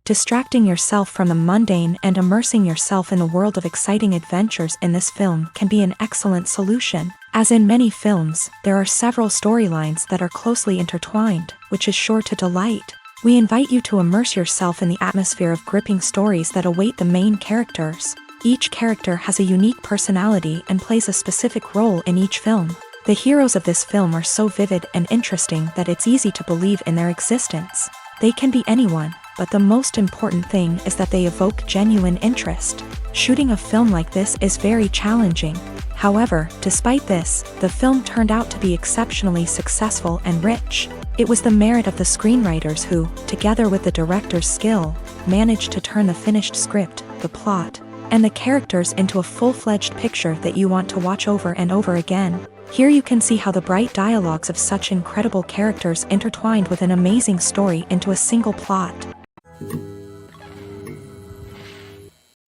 Distracting yourself from the mundane and immersing yourself in the world of exciting adventures in this film can be an excellent solution. As in many films, there are several storylines that are closely intertwined, which is sure to delight. We invite you to immerse yourself in the atmosphere of gripping stories that await the main characters. Each character has a unique personality and plays a specific role in each film. The heroes of this film are so vivid and interesting that it's easy to believe in their existence. They can be anyone, but the most important thing is that they evoke genuine interest. Shooting a film like this is very challenging. However, despite this, the film turned out to be exceptionally successful and rich. It was the merit of the screenwriters who, together with the director's skill, managed to turn the finished script, the plot, and the characters into a full-fledged picture that you want to watch over and over again. Here you can see how the bright dialogues of such incredible characters intertwined with an amazing story into a single plot.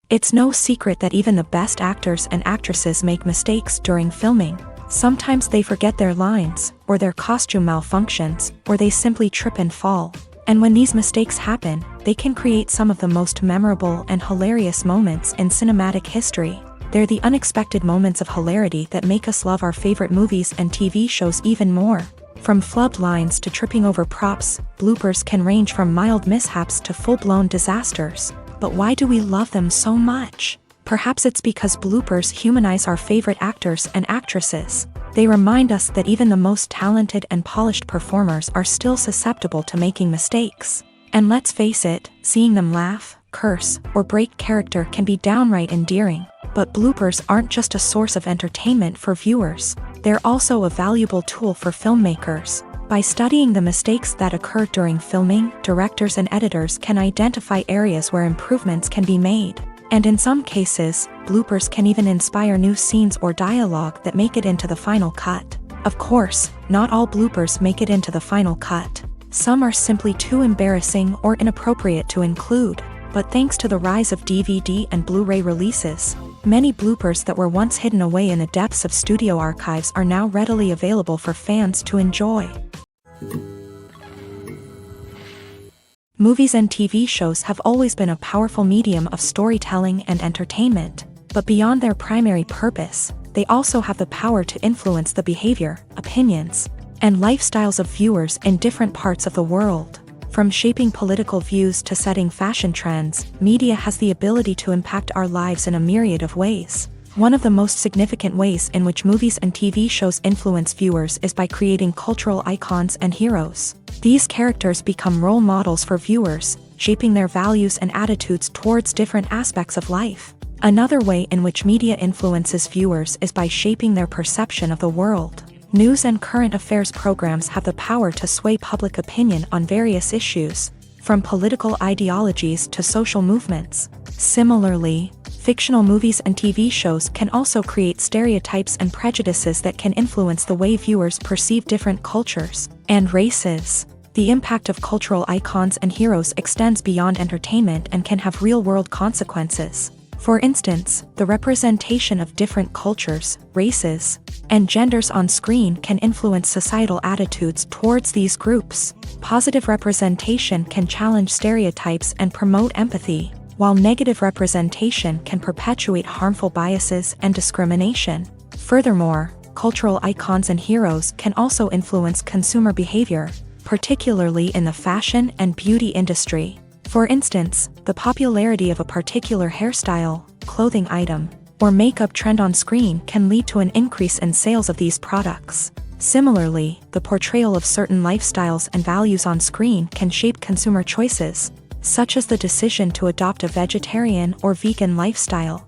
It's no secret that even the best actors and actresses make mistakes during filming. Sometimes they forget their lines, or their costume malfunctions, or they simply trip and fall. And when these mistakes happen, they can create some of the most memorable and hilarious moments in cinematic history. They're the unexpected moments of hilarity that make us love our favorite movies and TV shows even more. From flubbed lines to tripping over props, bloopers can range from mild mishaps to full-blown disasters. But why do we love them so much? Perhaps it's because bloopers humanize our favorite actors and actresses. They remind us that even the most talented and polished performers are still susceptible to making mistakes. And let's face it, seeing them laugh, curse, or break character can be downright endearing. But bloopers aren't just a source of entertainment for viewers. They're also a valuable tool for filmmakers. By studying the mistakes that occur during filming, directors and editors can identify areas where improvements can be made. And in some cases, bloopers can even inspire new scenes or dialogue that make it into the final cut. Of course, not all bloopers make it into the final cut. Some are simply too embarrassing or inappropriate to include. But thanks to the rise of DVD and Blu-ray releases, many bloopers that were once hidden away in the depths of studio archives are now readily available for fans to enjoy. Movies and TV shows have always been a powerful medium of storytelling and entertainment, but beyond their primary purpose, they also have the power to influence the behavior, opinions, and lifestyles of viewers in different parts of the world. From shaping political views to setting fashion trends, media has the ability to impact our lives in a myriad of ways. One of the most significant ways in which movies and TV shows influence viewers is by creating cultural icons and heroes. These characters become role models for viewers, shaping their values and attitudes towards different aspects of life. Another way in which media influences viewers is by shaping their perception of the world. News and current affairs programs have the power to sway public opinion on various issues, from political ideologies to social movements. Similarly, fictional movies and TV shows can also create stereotypes and prejudices that can influence the way viewers perceive different cultures and races. The impact of cultural icons and heroes extends beyond entertainment and can have real-world consequences. For instance, the representation of different cultures, races, and genders on screen can influence societal attitudes towards these groups. Positive representation can challenge stereotypes and promote empathy, while negative representation can perpetuate harmful biases and discrimination. Furthermore, cultural icons and heroes can also influence consumer behavior, particularly in the fashion and beauty industry. For instance, the popularity of a particular hairstyle, clothing item, or makeup trend on screen can lead to an increase in sales of these products. Similarly, the portrayal of certain lifestyles and values on screen can shape consumer choices, such as the decision to adopt a vegetarian or vegan lifestyle.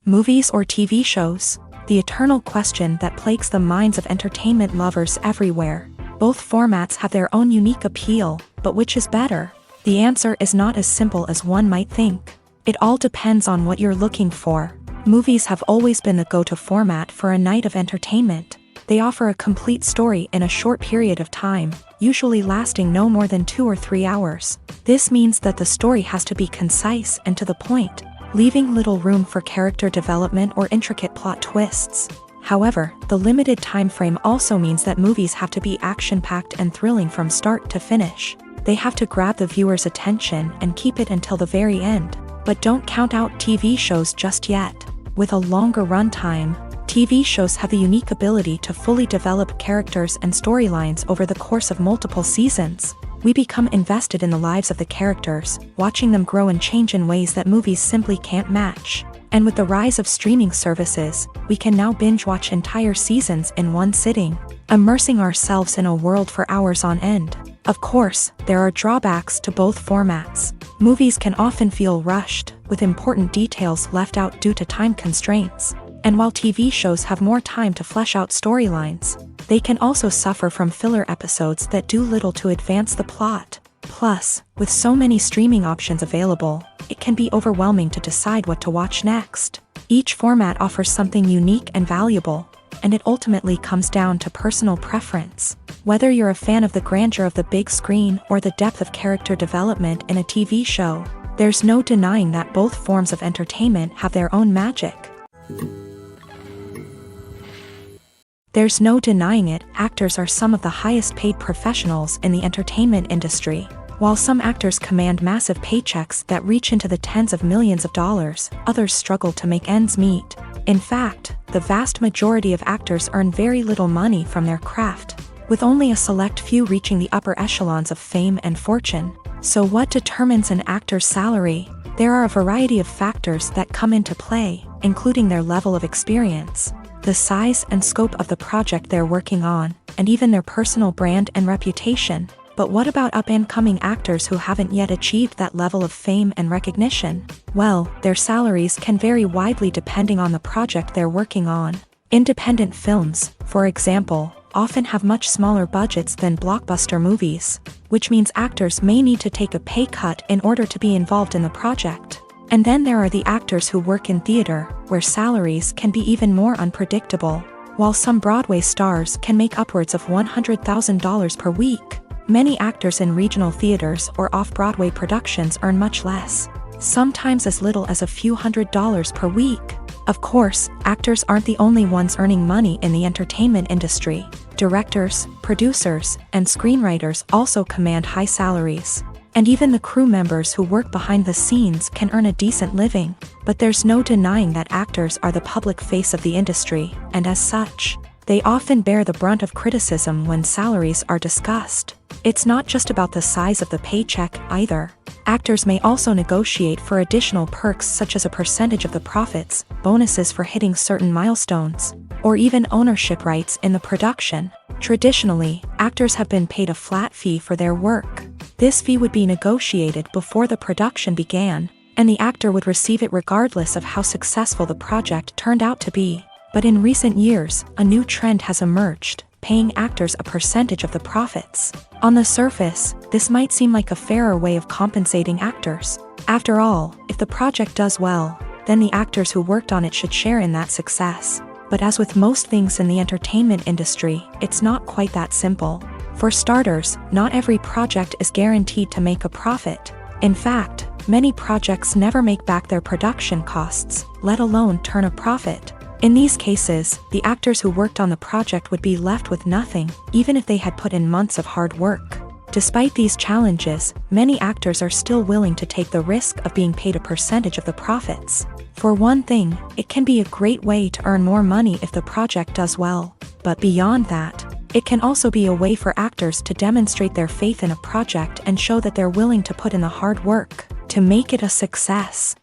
Movies or TV shows? The eternal question that plagues the minds of entertainment lovers everywhere. Both formats have their own unique appeal, but which is better? The answer is not as simple as one might think. It all depends on what you're looking for. Movies have always been the go-to format for a night of entertainment. They offer a complete story in a short period of time, usually lasting no more than 2 or 3 hours. This means that the story has to be concise and to the point, leaving little room for character development or intricate plot twists. However, the limited time frame also means that movies have to be action-packed and thrilling from start to finish. They have to grab the viewer's attention and keep it until the very end. But don't count out TV shows just yet. With a longer runtime, TV shows have the unique ability to fully develop characters and storylines over the course of multiple seasons. We become invested in the lives of the characters, watching them grow and change in ways that movies simply can't match. And with the rise of streaming services, we can now binge-watch entire seasons in one sitting, immersing ourselves in a world for hours on end. Of course, there are drawbacks to both formats. Movies can often feel rushed, with important details left out due to time constraints. And while TV shows have more time to flesh out storylines, they can also suffer from filler episodes that do little to advance the plot. Plus, with so many streaming options available, it can be overwhelming to decide what to watch next. Each format offers something unique and valuable, and it ultimately comes down to personal preference. Whether you're a fan of the grandeur of the big screen or the depth of character development in a TV show, there's no denying that both forms of entertainment have their own magic. There's no denying it, actors are some of the highest paid professionals in the entertainment industry. While some actors command massive paychecks that reach into the tens of millions of dollars, others struggle to make ends meet. In fact, the vast majority of actors earn very little money from their craft, with only a select few reaching the upper echelons of fame and fortune. So what determines an actor's salary? There are a variety of factors that come into play, including their level of experience, the size and scope of the project they're working on, and even their personal brand and reputation. But what about up-and-coming actors who haven't yet achieved that level of fame and recognition? Well, their salaries can vary widely depending on the project they're working on. Independent films, for example, often have much smaller budgets than blockbuster movies, which means actors may need to take a pay cut in order to be involved in the project. And then there are the actors who work in theater, where salaries can be even more unpredictable. While some Broadway stars can make upwards of $100,000 per week, many actors in regional theaters or off-Broadway productions earn much less, sometimes as little as a few $100s per week. Of course, actors aren't the only ones earning money in the entertainment industry. Directors, producers, and screenwriters also command high salaries. And even the crew members who work behind the scenes can earn a decent living. But there's no denying that actors are the public face of the industry, and as such, they often bear the brunt of criticism when salaries are discussed. It's not just about the size of the paycheck either. Actors may also negotiate for additional perks such as a percentage of the profits, bonuses for hitting certain milestones, or even ownership rights in the production. Traditionally, actors have been paid a flat fee for their work. This fee would be negotiated before the production began, and the actor would receive it regardless of how successful the project turned out to be. But in recent years, a new trend has emerged, paying actors a percentage of the profits. On the surface, this might seem like a fairer way of compensating actors. After all, if the project does well, then the actors who worked on it should share in that success. But as with most things in the entertainment industry, it's not quite that simple. For starters, not every project is guaranteed to make a profit. In fact, many projects never make back their production costs, let alone turn a profit. In these cases, the actors who worked on the project would be left with nothing, even if they had put in months of hard work. Despite these challenges, many actors are still willing to take the risk of being paid a percentage of the profits. For one thing, it can be a great way to earn more money if the project does well. But beyond that, it can also be a way for actors to demonstrate their faith in a project and show that they're willing to put in the hard work to make it a success.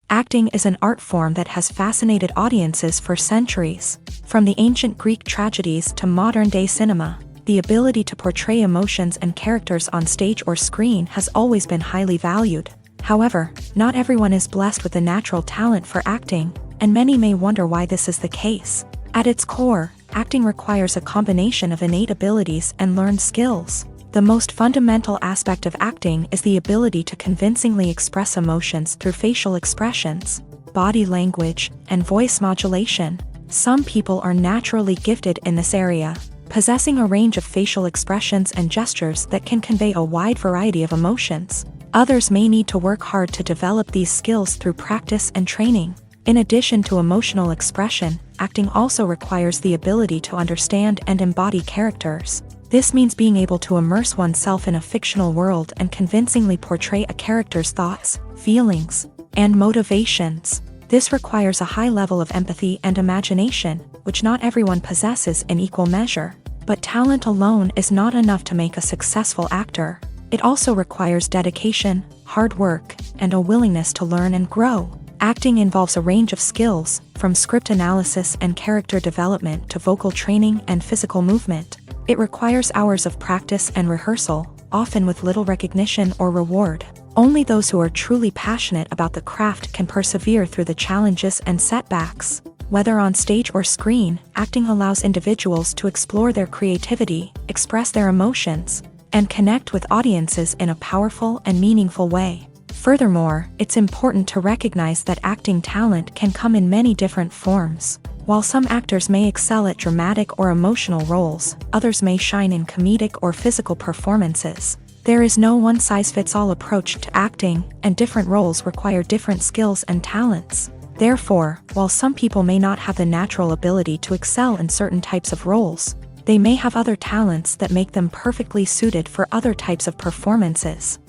Acting is an art form that has fascinated audiences for centuries. From the ancient Greek tragedies to modern-day cinema, the ability to portray emotions and characters on stage or screen has always been highly valued. However, not everyone is blessed with the natural talent for acting, and many may wonder why this is the case. At its core, acting requires a combination of innate abilities and learned skills. The most fundamental aspect of acting is the ability to convincingly express emotions through facial expressions, body language, and voice modulation. Some people are naturally gifted in this area, possessing a range of facial expressions and gestures that can convey a wide variety of emotions. Others may need to work hard to develop these skills through practice and training. In addition to emotional expression, acting also requires the ability to understand and embody characters. This means being able to immerse oneself in a fictional world and convincingly portray a character's thoughts, feelings, and motivations. This requires a high level of empathy and imagination, which not everyone possesses in equal measure. But talent alone is not enough to make a successful actor. It also requires dedication, hard work, and a willingness to learn and grow. Acting involves a range of skills, from script analysis and character development to vocal training and physical movement. It requires hours of practice and rehearsal, often with little recognition or reward. Only those who are truly passionate about the craft can persevere through the challenges and setbacks. Whether on stage or screen, acting allows individuals to explore their creativity, express their emotions, and connect with audiences in a powerful and meaningful way. Furthermore, it's important to recognize that acting talent can come in many different forms. While some actors may excel at dramatic or emotional roles, others may shine in comedic or physical performances. There is no one-size-fits-all approach to acting, and different roles require different skills and talents. Therefore, while some people may not have the natural ability to excel in certain types of roles, they may have other talents that make them perfectly suited for other types of performances.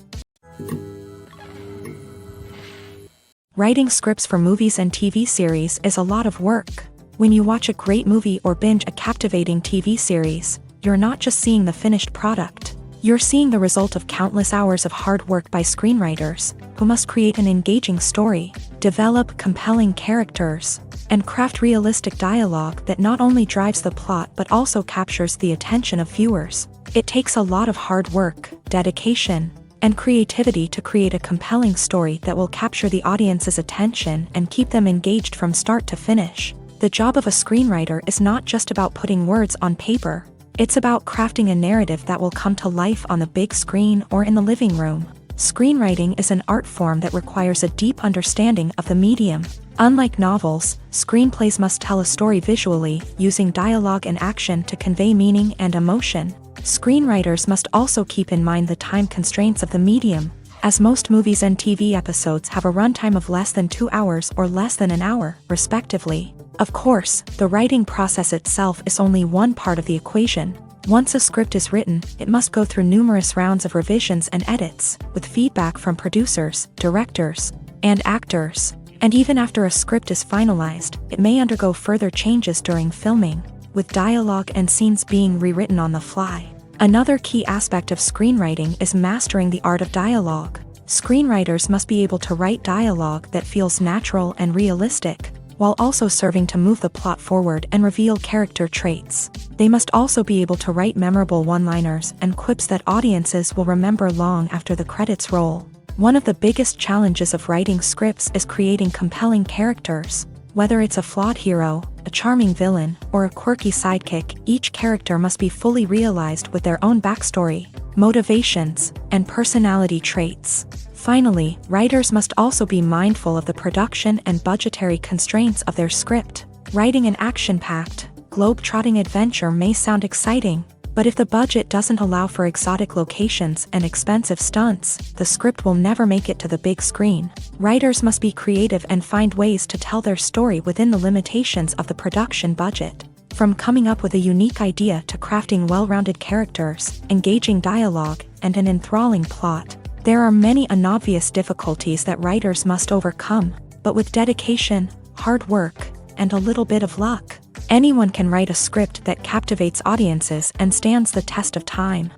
Writing scripts for movies and TV series is a lot of work. When you watch a great movie or binge a captivating TV series, you're not just seeing the finished product. You're seeing the result of countless hours of hard work by screenwriters, who must create an engaging story, develop compelling characters, and craft realistic dialogue that not only drives the plot but also captures the attention of viewers. It takes a lot of hard work, dedication, and creativity to create a compelling story that will capture the audience's attention and keep them engaged from start to finish. The job of a screenwriter is not just about putting words on paper. It's about crafting a narrative that will come to life on the big screen or in the living room. Screenwriting is an art form that requires a deep understanding of the medium. Unlike novels, screenplays must tell a story visually, using dialogue and action to convey meaning and emotion. Screenwriters must also keep in mind the time constraints of the medium, as most movies and TV episodes have a runtime of less than 2 hours or less than an hour, respectively. Of course, the writing process itself is only one part of the equation. Once a script is written, it must go through numerous rounds of revisions and edits, with feedback from producers, directors, and actors. And even after a script is finalized, it may undergo further changes during filming, with dialogue and scenes being rewritten on the fly. Another key aspect of screenwriting is mastering the art of dialogue. Screenwriters must be able to write dialogue that feels natural and realistic, while also serving to move the plot forward and reveal character traits. They must also be able to write memorable one-liners and quips that audiences will remember long after the credits roll. One of the biggest challenges of writing scripts is creating compelling characters. Whether it's a flawed hero, a charming villain, or a quirky sidekick, each character must be fully realized with their own backstory, motivations, and personality traits. Finally, writers must also be mindful of the production and budgetary constraints of their script. Writing an action-packed, globe-trotting adventure may sound exciting, but if the budget doesn't allow for exotic locations and expensive stunts, the script will never make it to the big screen. Writers must be creative and find ways to tell their story within the limitations of the production budget. From coming up with a unique idea to crafting well-rounded characters, engaging dialogue, and an enthralling plot, there are many unobvious difficulties that writers must overcome, but with dedication, hard work, and a little bit of luck, anyone can write a script that captivates audiences and stands the test of time.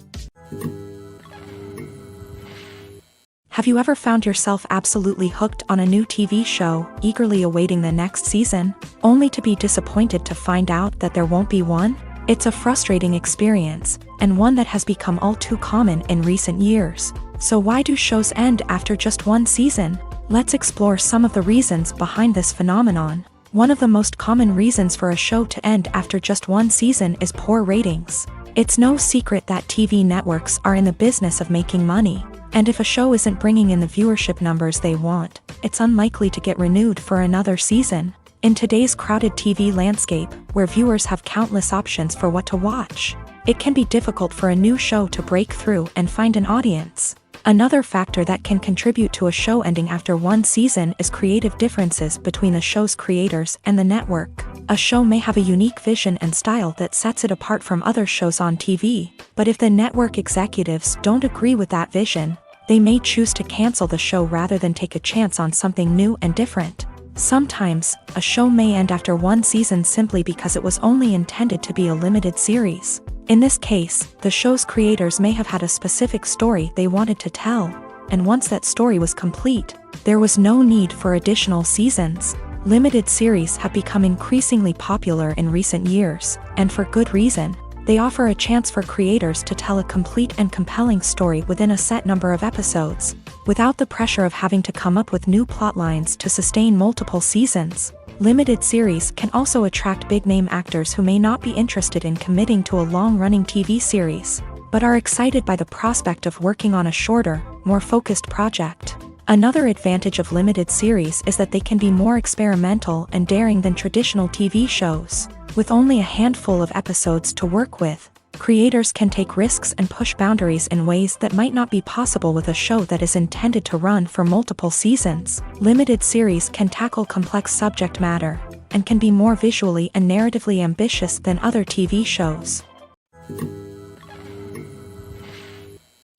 Have you ever found yourself absolutely hooked on a new TV show, eagerly awaiting the next season, only to be disappointed to find out that there won't be one? It's a frustrating experience, and one that has become all too common in recent years. So why do shows end after just one season? Let's explore some of the reasons behind this phenomenon. One of the most common reasons for a show to end after just one season is poor ratings. It's no secret that TV networks are in the business of making money, and if a show isn't bringing in the viewership numbers they want, it's unlikely to get renewed for another season. In today's crowded TV landscape, where viewers have countless options for what to watch, it can be difficult for a new show to break through and find an audience. Another factor that can contribute to a show ending after one season is creative differences between the show's creators and the network. A show may have a unique vision and style that sets it apart from other shows on TV, but if the network executives don't agree with that vision, they may choose to cancel the show rather than take a chance on something new and different. Sometimes, a show may end after one season simply because it was only intended to be a limited series. In this case, the show's creators may have had a specific story they wanted to tell, and once that story was complete, there was no need for additional seasons. Limited series have become increasingly popular in recent years, and for good reason. They offer a chance for creators to tell a complete and compelling story within a set number of episodes, without the pressure of having to come up with new plotlines to sustain multiple seasons. Limited series can also attract big-name actors who may not be interested in committing to a long-running TV series, but are excited by the prospect of working on a shorter, more focused project. Another advantage of limited series is that they can be more experimental and daring than traditional TV shows. With only a handful of episodes to work with, creators can take risks and push boundaries in ways that might not be possible with a show that is intended to run for multiple seasons. Limited series can tackle complex subject matter, and can be more visually and narratively ambitious than other TV shows.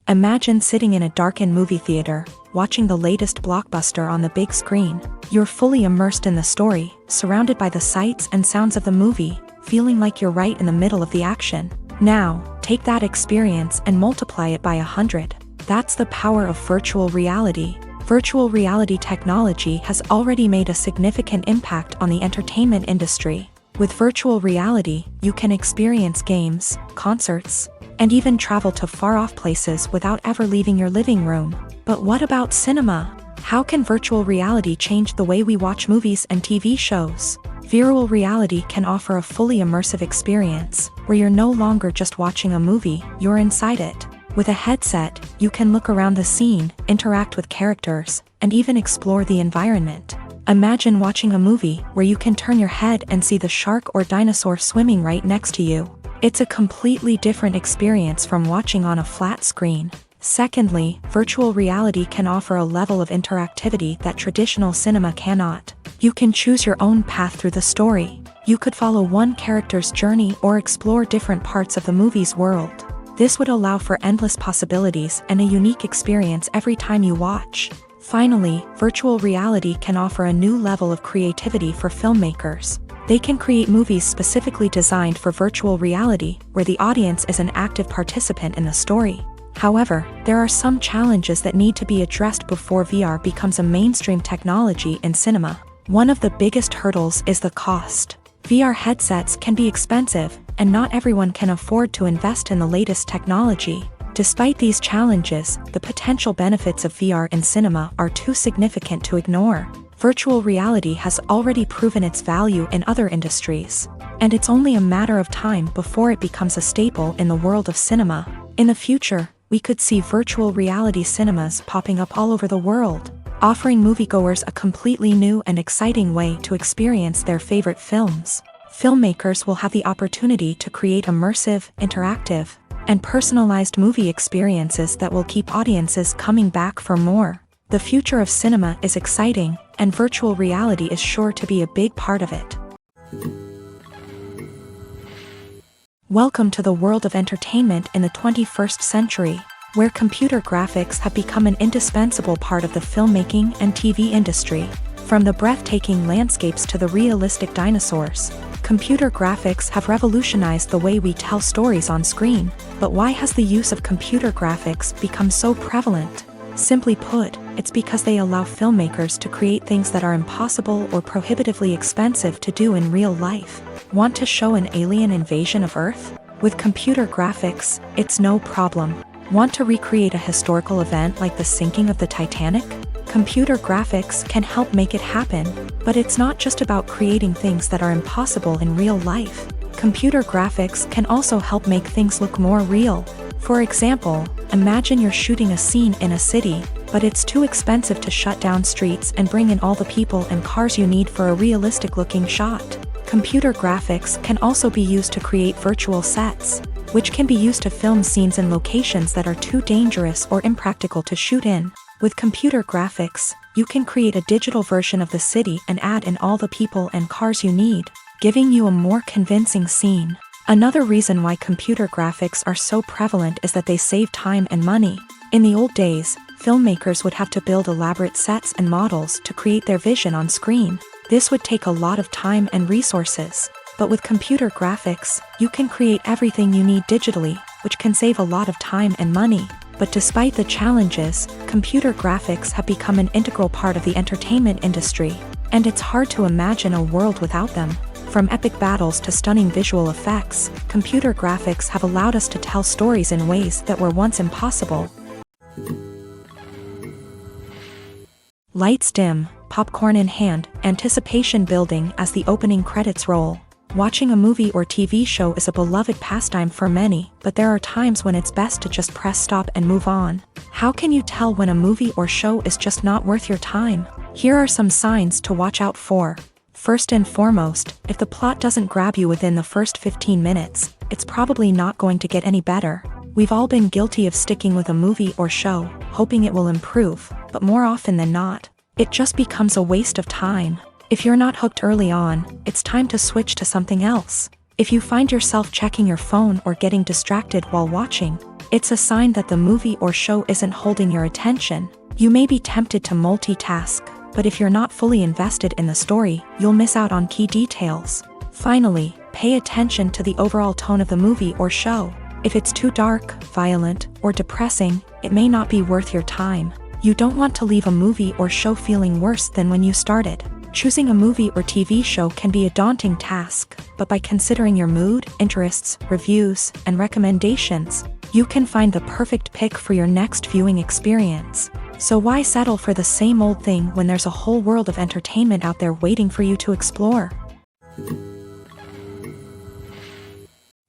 Imagine sitting in a darkened movie theater, watching the latest blockbuster on the big screen. You're fully immersed in the story, surrounded by the sights and sounds of the movie, feeling like you're right in the middle of the action. Now, take that experience and multiply it by 100. That's the power of virtual reality. Virtual reality technology has already made a significant impact on the entertainment industry. With virtual reality, you can experience games, concerts, and even travel to far-off places without ever leaving your living room. But what about cinema? How can virtual reality change the way we watch movies and TV shows? Virtual reality can offer a fully immersive experience, where you're no longer just watching a movie, you're inside it. With a headset, you can look around the scene, interact with characters, and even explore the environment. Imagine watching a movie where you can turn your head and see the shark or dinosaur swimming right next to you. It's a completely different experience from watching on a flat screen. Secondly, virtual reality can offer a level of interactivity that traditional cinema cannot. You can choose your own path through the story. You could follow one character's journey or explore different parts of the movie's world. This would allow for endless possibilities and a unique experience every time you watch. Finally, virtual reality can offer a new level of creativity for filmmakers. They can create movies specifically designed for virtual reality, where the audience is an active participant in the story. However, there are some challenges that need to be addressed before VR becomes a mainstream technology in cinema. One of the biggest hurdles is the cost. VR headsets can be expensive, and not everyone can afford to invest in the latest technology. Despite these challenges, the potential benefits of VR in cinema are too significant to ignore. Virtual reality has already proven its value in other industries, and it's only a matter of time before it becomes a staple in the world of cinema. In the future, we could see virtual reality cinemas popping up all over the world, offering moviegoers a completely new and exciting way to experience their favorite films. Filmmakers will have the opportunity to create immersive, interactive, and personalized movie experiences that will keep audiences coming back for more. The future of cinema is exciting, and virtual reality is sure to be a big part of it. Welcome to the world of entertainment in the 21st century, where computer graphics have become an indispensable part of the filmmaking and TV industry. From the breathtaking landscapes to the realistic dinosaurs, computer graphics have revolutionized the way we tell stories on screen. But why has the use of computer graphics become so prevalent? Simply put, it's because they allow filmmakers to create things that are impossible or prohibitively expensive to do in real life. Want to show an alien invasion of Earth? With computer graphics, it's no problem. Want to recreate a historical event like the sinking of the Titanic? Computer graphics can help make it happen, but it's not just about creating things that are impossible in real life. Computer graphics can also help make things look more real. For example, imagine you're shooting a scene in a city, but it's too expensive to shut down streets and bring in all the people and cars you need for a realistic-looking shot. Computer graphics can also be used to create virtual sets. which can be used to film scenes in locations that are too dangerous or impractical to shoot in. With computer graphics, you can create a digital version of the city and add in all the people and cars you need, giving you a more convincing scene. Another reason why computer graphics are so prevalent is that they save time and money. In the old days, filmmakers would have to build elaborate sets and models to create their vision on screen. This would take a lot of time and resources. But with computer graphics, you can create everything you need digitally, which can save a lot of time and money. But despite the challenges, computer graphics have become an integral part of the entertainment industry, and it's hard to imagine a world without them. From epic battles to stunning visual effects, computer graphics have allowed us to tell stories in ways that were once impossible. Lights dim, popcorn in hand, anticipation building as the opening credits roll. Watching a movie or TV show is a beloved pastime for many, but there are times when it's best to just press stop and move on. How can you tell when a movie or show is just not worth your time? Here are some signs to watch out for. First and foremost, if the plot doesn't grab you within the first 15 minutes, it's probably not going to get any better. We've all been guilty of sticking with a movie or show, hoping it will improve, but more often than not, it just becomes a waste of time. If you're not hooked early on, it's time to switch to something else. If you find yourself checking your phone or getting distracted while watching, it's a sign that the movie or show isn't holding your attention. You may be tempted to multitask, but if you're not fully invested in the story, you'll miss out on key details. Finally, pay attention to the overall tone of the movie or show. If it's too dark, violent, or depressing, it may not be worth your time. You don't want to leave a movie or show feeling worse than when you started. Choosing a movie or TV show can be a daunting task, but by considering your mood, interests, reviews, and recommendations, you can find the perfect pick for your next viewing experience. So why settle for the same old thing when there's a whole world of entertainment out there waiting for you to explore?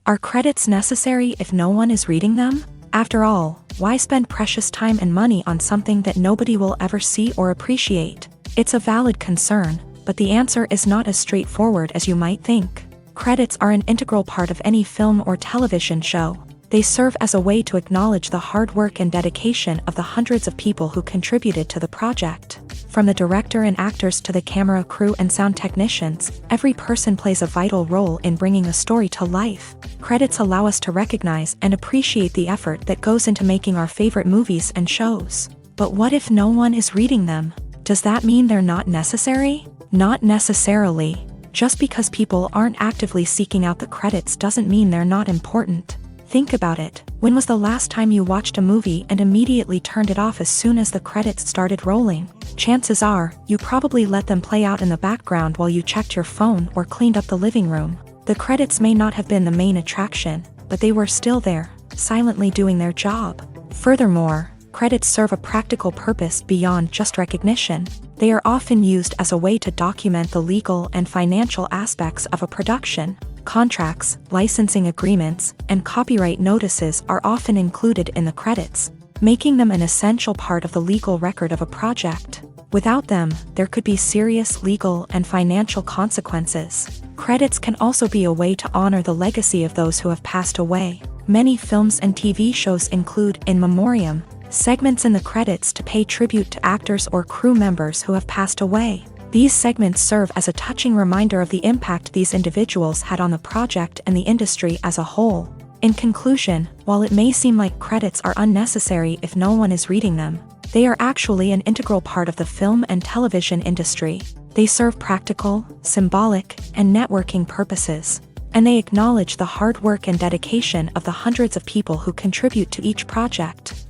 Are credits necessary if no one is reading them? After all, why spend precious time and money on something that nobody will ever see or appreciate? It's a valid concern, but the answer is not as straightforward as you might think. Credits are an integral part of any film or television show. They serve as a way to acknowledge the hard work and dedication of the hundreds of people who contributed to the project. From the director and actors to the camera crew and sound technicians, every person plays a vital role in bringing a story to life. Credits allow us to recognize and appreciate the effort that goes into making our favorite movies and shows. But what if no one is reading them? Does that mean they're not necessary? Not necessarily. Just because people aren't actively seeking out the credits doesn't mean they're not important. Think about it. When was the last time you watched a movie and immediately turned it off as soon as the credits started rolling? Chances are, you probably let them play out in the background while you checked your phone or cleaned up the living room. The credits may not have been the main attraction, but they were still there, silently doing their job. Furthermore, credits serve a practical purpose beyond just recognition. They are often used as a way to document the legal and financial aspects of a production. Contracts, licensing agreements, and copyright notices are often included in the credits, making them an essential part of the legal record of a project. Without them, there could be serious legal and financial consequences. Credits can also be a way to honor the legacy of those who have passed away. Many films and TV shows include in memoriam segments in the credits to pay tribute to actors or crew members who have passed away. These segments serve as a touching reminder of the impact these individuals had on the project and the industry as a whole. In conclusion, while it may seem like credits are unnecessary if no one is reading them, they are actually an integral part of the film and television industry. They serve practical, symbolic, and networking purposes, and they acknowledge the hard work and dedication of the hundreds of people who contribute to each project.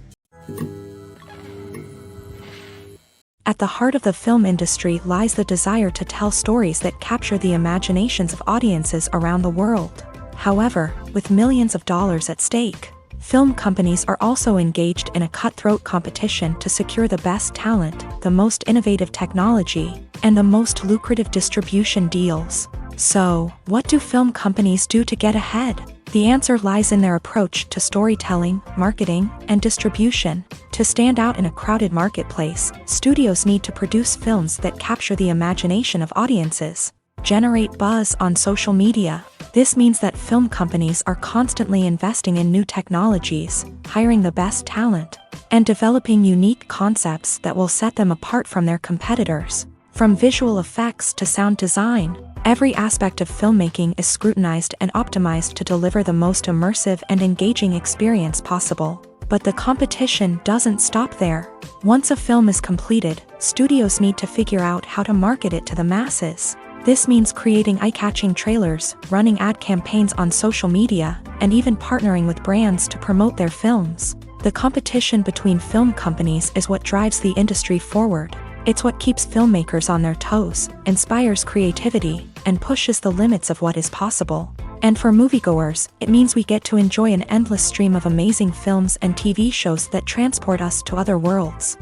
At the heart of the film industry lies the desire to tell stories that capture the imaginations of audiences around the world. However, with millions of dollars at stake, film companies are also engaged in a cutthroat competition to secure the best talent, the most innovative technology, and the most lucrative distribution deals. So, what do film companies do to get ahead? The answer lies in their approach to storytelling, marketing, and distribution. To stand out in a crowded marketplace, studios need to produce films that capture the imagination of audiences, generate buzz on social media, This means that film companies are constantly investing in new technologies, hiring the best talent, and developing unique concepts that will set them apart from their competitors. From visual effects to sound design, every aspect of filmmaking is scrutinized and optimized to deliver the most immersive and engaging experience possible. But the competition doesn't stop there. Once a film is completed, studios need to figure out how to market it to the masses. This means creating eye-catching trailers, running ad campaigns on social media, and even partnering with brands to promote their films. The competition between film companies is what drives the industry forward. It's what keeps filmmakers on their toes, inspires creativity, and pushes the limits of what is possible. And for moviegoers, it means we get to enjoy an endless stream of amazing films and TV shows that transport us to other worlds.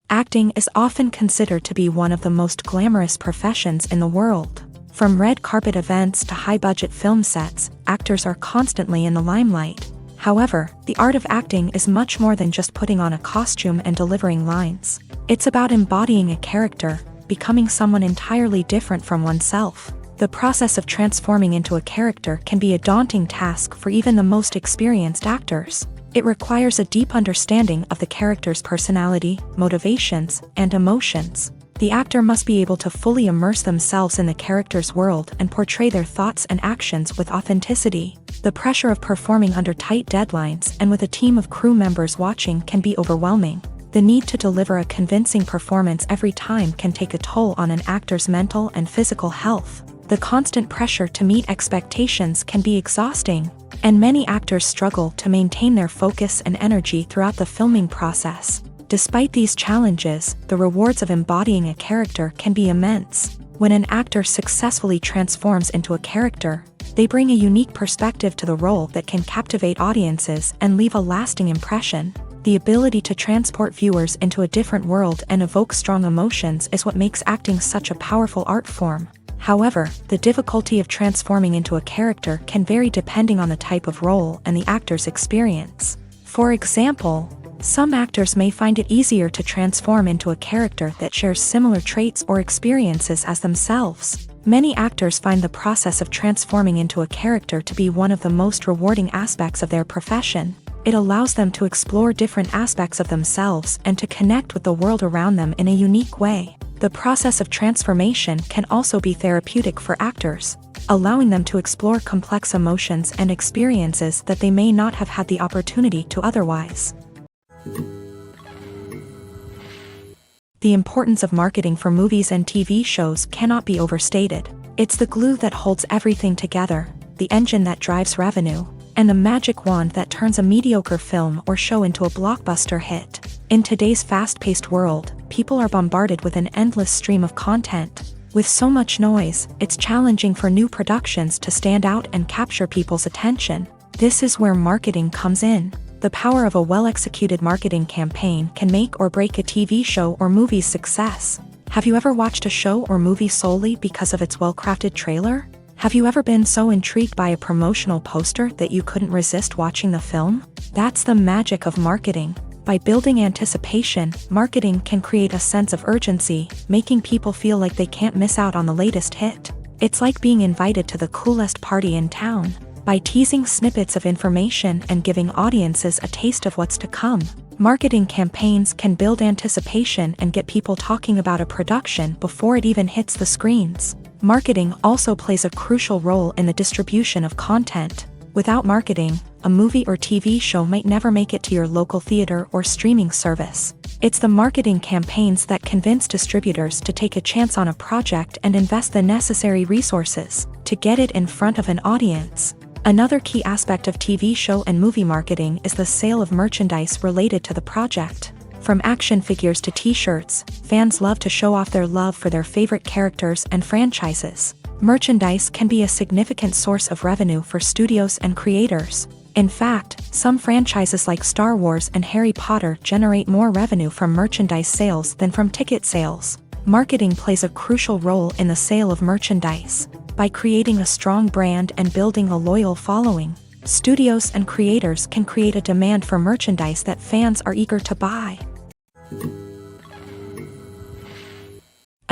Acting is often considered to be one of the most glamorous professions in the world. From red carpet events to high-budget film sets, actors are constantly in the limelight. However, the art of acting is much more than just putting on a costume and delivering lines. It's about embodying a character, becoming someone entirely different from oneself. The process of transforming into a character can be a daunting task for even the most experienced actors. It requires a deep understanding of the character's personality, motivations, and emotions. The actor must be able to fully immerse themselves in the character's world and portray their thoughts and actions with authenticity. The pressure of performing under tight deadlines and with a team of crew members watching can be overwhelming. The need to deliver a convincing performance every time can take a toll on an actor's mental and physical health. The constant pressure to meet expectations can be exhausting, and many actors struggle to maintain their focus and energy throughout the filming process. Despite these challenges, the rewards of embodying a character can be immense. When an actor successfully transforms into a character, they bring a unique perspective to the role that can captivate audiences and leave a lasting impression. The ability to transport viewers into a different world and evoke strong emotions is what makes acting such a powerful art form. However, the difficulty of transforming into a character can vary depending on the type of role and the actor's experience. For example, some actors may find it easier to transform into a character that shares similar traits or experiences as themselves. Many actors find the process of transforming into a character to be one of the most rewarding aspects of their profession. It allows them to explore different aspects of themselves and to connect with the world around them in a unique way. The process of transformation can also be therapeutic for actors, allowing them to explore complex emotions and experiences that they may not have had the opportunity to otherwise. The importance of marketing for movies and TV shows cannot be overstated. It's the glue that holds everything together, the engine that drives revenue, and the magic wand that turns a mediocre film or show into a blockbuster hit. In today's fast-paced world, people are bombarded with an endless stream of content. With so much noise, it's challenging for new productions to stand out and capture people's attention. This is where marketing comes in. The power of a well-executed marketing campaign can make or break a TV show or movie's success. Have you ever watched a show or movie solely because of its well-crafted trailer? Have you ever been so intrigued by a promotional poster that you couldn't resist watching the film? That's the magic of marketing. By building anticipation, marketing can create a sense of urgency, making people feel like they can't miss out on the latest hit. It's like being invited to the coolest party in town. By teasing snippets of information and giving audiences a taste of what's to come, marketing campaigns can build anticipation and get people talking about a production before it even hits the screens. Marketing also plays a crucial role in the distribution of content. Without marketing, a movie or TV show might never make it to your local theater or streaming service. It's the marketing campaigns that convince distributors to take a chance on a project and invest the necessary resources to get it in front of an audience. Another key aspect of TV show and movie marketing is the sale of merchandise related to the project. From action figures to t-shirts, fans love to show off their love for their favorite characters and franchises. Merchandise can be a significant source of revenue for studios and creators. In fact, some franchises like Star Wars and Harry Potter generate more revenue from merchandise sales than from ticket sales. Marketing plays a crucial role in the sale of merchandise. By creating a strong brand and building a loyal following, studios and creators can create a demand for merchandise that fans are eager to buy.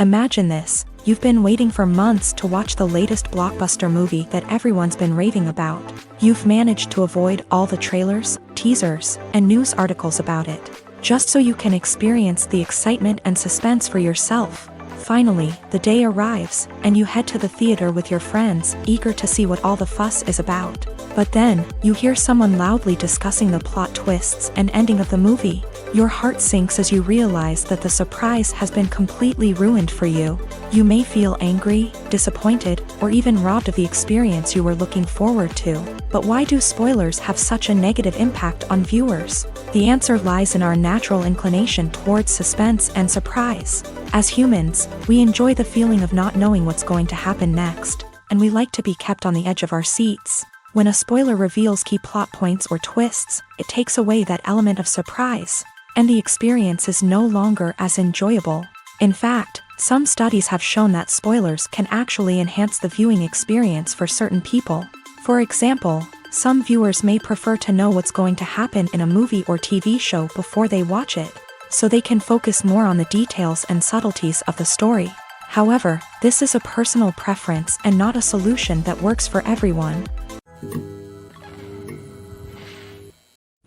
Imagine this. You've been waiting for months to watch the latest blockbuster movie that everyone's been raving about. You've managed to avoid all the trailers, teasers, and news articles about it, just so you can experience the excitement and suspense for yourself. Finally, the day arrives, and you head to the theater with your friends, eager to see what all the fuss is about. But then, you hear someone loudly discussing the plot twists and ending of the movie. Your heart sinks as you realize that the surprise has been completely ruined for you. You may feel angry, disappointed, or even robbed of the experience you were looking forward to. But why do spoilers have such a negative impact on viewers? The answer lies in our natural inclination towards suspense and surprise. As humans, we enjoy the feeling of not knowing what's going to happen next, and we like to be kept on the edge of our seats. When a spoiler reveals key plot points or twists, it takes away that element of surprise, and the experience is no longer as enjoyable. In fact, some studies have shown that spoilers can actually enhance the viewing experience for certain people. For example, some viewers may prefer to know what's going to happen in a movie or TV show before they watch it, so they can focus more on the details and subtleties of the story. However, this is a personal preference and not a solution that works for everyone.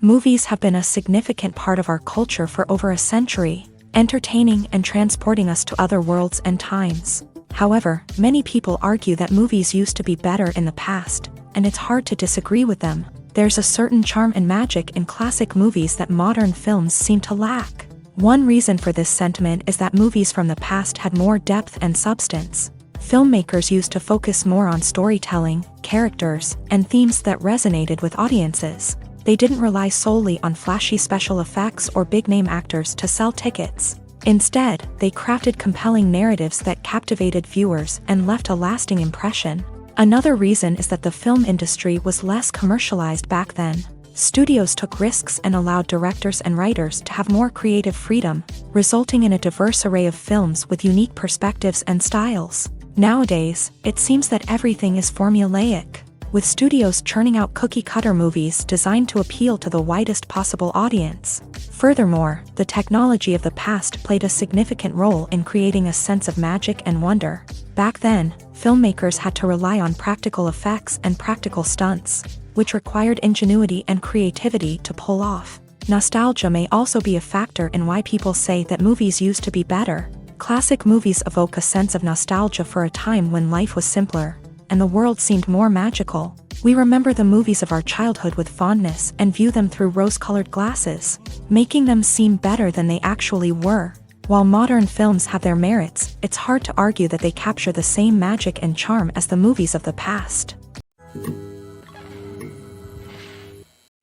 Movies have been a significant part of our culture for over a century, entertaining and transporting us to other worlds and times. However, many people argue that movies used to be better in the past, and it's hard to disagree with them. There's a certain charm and magic in classic movies that modern films seem to lack. One reason for this sentiment is that movies from the past had more depth and substance. Filmmakers used to focus more on storytelling, characters, and themes that resonated with audiences. They didn't rely solely on flashy special effects or big-name actors to sell tickets. Instead, they crafted compelling narratives that captivated viewers and left a lasting impression. Another reason is that the film industry was less commercialized back then. Studios took risks and allowed directors and writers to have more creative freedom, resulting in a diverse array of films with unique perspectives and styles. Nowadays, it seems that everything is formulaic, with studios churning out cookie-cutter movies designed to appeal to the widest possible audience. Furthermore, the technology of the past played a significant role in creating a sense of magic and wonder. Back then, filmmakers had to rely on practical effects and practical stunts, which required ingenuity and creativity to pull off. Nostalgia may also be a factor in why people say that movies used to be better. Classic movies evoke a sense of nostalgia for a time when life was simpler, and the world seemed more magical. We remember the movies of our childhood with fondness and view them through rose-colored glasses, making them seem better than they actually were. While modern films have their merits, it's hard to argue that they capture the same magic and charm as the movies of the past.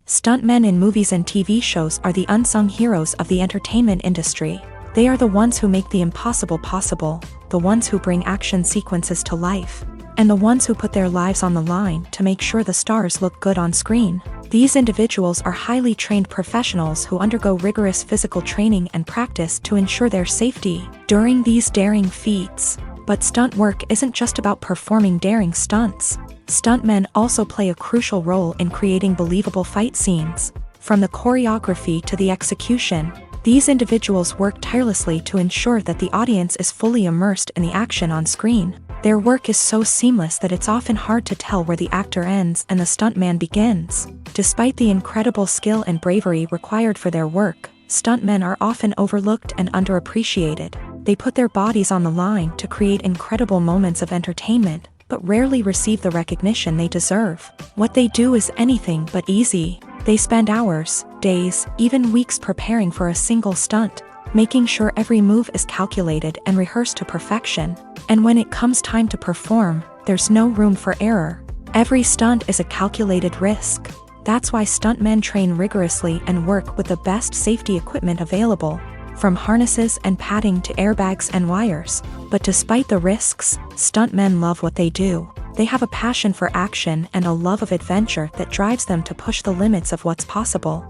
Stuntmen in movies and TV shows are the unsung heroes of the entertainment industry. They are the ones who make the impossible possible, the ones who bring action sequences to life, and the ones who put their lives on the line to make sure the stars look good on screen. These individuals are highly trained professionals who undergo rigorous physical training and practice to ensure their safety during these daring feats. But stunt work isn't just about performing daring stunts. Stuntmen also play a crucial role in creating believable fight scenes. From the choreography to the execution, these individuals work tirelessly to ensure that the audience is fully immersed in the action on screen. Their work is so seamless that it's often hard to tell where the actor ends and the stuntman begins. Despite the incredible skill and bravery required for their work, stuntmen are often overlooked and underappreciated. They put their bodies on the line to create incredible moments of entertainment, but rarely receive the recognition they deserve. What they do is anything but easy. They spend hours, days, even weeks preparing for a single stunt, making sure every move is calculated and rehearsed to perfection. And when it comes time to perform, there's no room for error. Every stunt is a calculated risk. That's why stuntmen train rigorously and work with the best safety equipment available, from harnesses and padding to airbags and wires. But despite the risks, stuntmen love what they do. They have a passion for action and a love of adventure that drives them to push the limits of what's possible.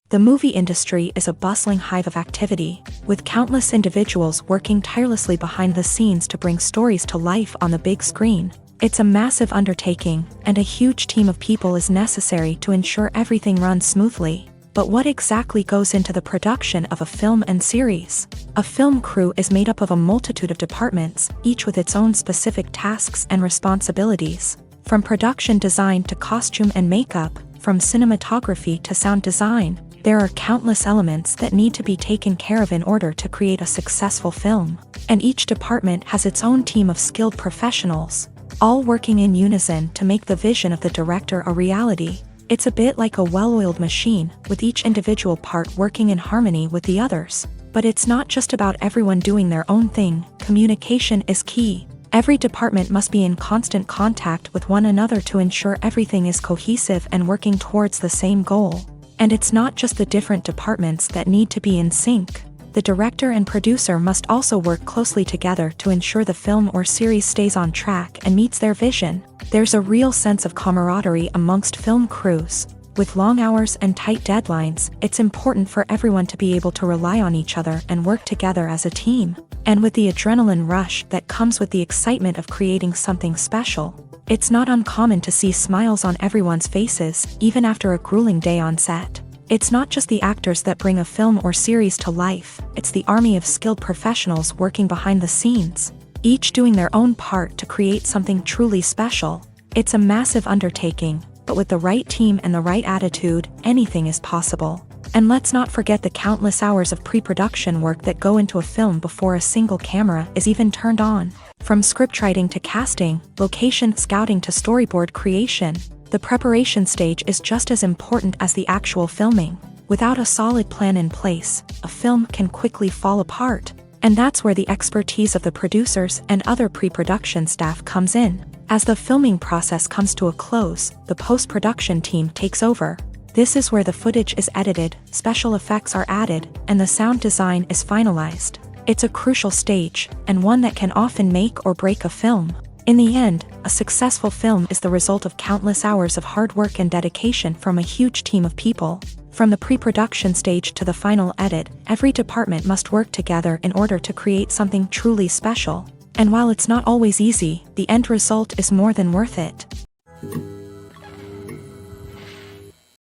The movie industry is a bustling hive of activity, with countless individuals working tirelessly behind the scenes to bring stories to life on the big screen. It's a massive undertaking, and a huge team of people is necessary to ensure everything runs smoothly. But what exactly goes into the production of a film and series? A film crew is made up of a multitude of departments, each with its own specific tasks and responsibilities. From production design to costume and makeup, from cinematography to sound design, there are countless elements that need to be taken care of in order to create a successful film. And each department has its own team of skilled professionals, all working in unison to make the vision of the director a reality. It's a bit like a well-oiled machine, with each individual part working in harmony with the others. But it's not just about everyone doing their own thing. Communication is key. Every department must be in constant contact with one another to ensure everything is cohesive and working towards the same goal. And it's not just the different departments that need to be in sync. The director and producer must also work closely together to ensure the film or series stays on track and meets their vision. There's a real sense of camaraderie amongst film crews. With long hours and tight deadlines, it's important for everyone to be able to rely on each other and work together as a team. And with the adrenaline rush that comes with the excitement of creating something special, it's not uncommon to see smiles on everyone's faces, even after a grueling day on set. It's not just the actors that bring a film or series to life, it's the army of skilled professionals working behind the scenes, each doing their own part to create something truly special. It's a massive undertaking, but with the right team and the right attitude, anything is possible. And let's not forget the countless hours of pre-production work that go into a film before a single camera is even turned on. From scriptwriting to casting, location scouting to storyboard creation, the preparation stage is just as important as the actual filming. Without a solid plan in place, a film can quickly fall apart. And that's where the expertise of the producers and other pre-production staff comes in. As the filming process comes to a close, the post-production team takes over. This is where the footage is edited, special effects are added, and the sound design is finalized. It's a crucial stage, and one that can often make or break a film. In the end, a successful film is the result of countless hours of hard work and dedication from a huge team of people. From the pre-production stage to the final edit, every department must work together in order to create something truly special. And while it's not always easy, the end result is more than worth it.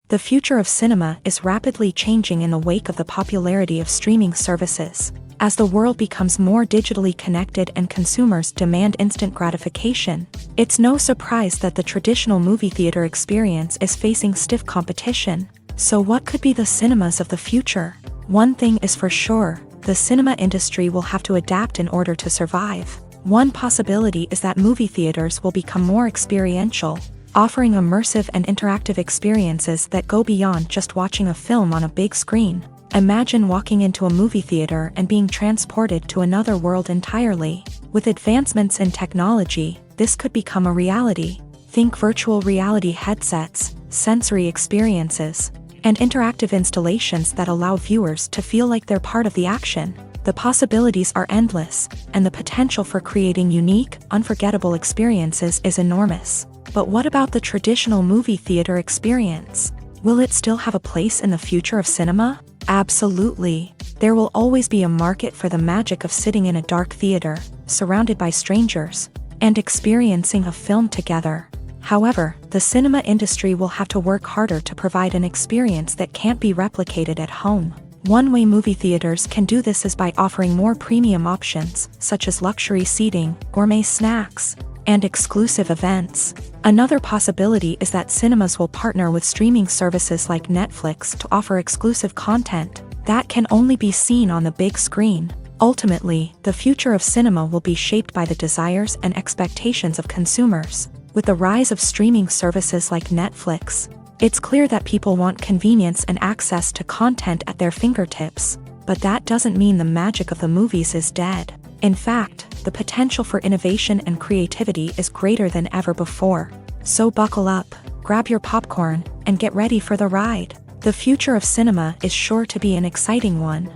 The future of cinema is rapidly changing in the wake of the popularity of streaming services. As the world becomes more digitally connected and consumers demand instant gratification, it's no surprise that the traditional movie theater experience is facing stiff competition. So what could be the cinemas of the future? One thing is for sure, the cinema industry will have to adapt in order to survive. One possibility is that movie theaters will become more experiential, offering immersive and interactive experiences that go beyond just watching a film on a big screen. Imagine walking into a movie theater and being transported to another world entirely. With advancements in technology, this could become a reality. Think virtual reality headsets, sensory experiences, and interactive installations that allow viewers to feel like they're part of the action. The possibilities are endless, and the potential for creating unique, unforgettable experiences is enormous. But what about the traditional movie theater experience? Will it still have a place in the future of cinema? Absolutely. There will always be a market for the magic of sitting in a dark theater, surrounded by strangers, and experiencing a film together. However, the cinema industry will have to work harder to provide an experience that can't be replicated at home. One way movie theaters can do this is by offering more premium options, such as luxury seating, gourmet snacks, and exclusive events. Another possibility is that cinemas will partner with streaming services like Netflix to offer exclusive content that can only be seen on the big screen. Ultimately, the future of cinema will be shaped by the desires and expectations of consumers. With the rise of streaming services like Netflix, it's clear that people want convenience and access to content at their fingertips. But that doesn't mean the magic of the movies is dead. In fact, the potential for innovation and creativity is greater than ever before. So buckle up, grab your popcorn, and get ready for the ride. The future of cinema is sure to be an exciting one.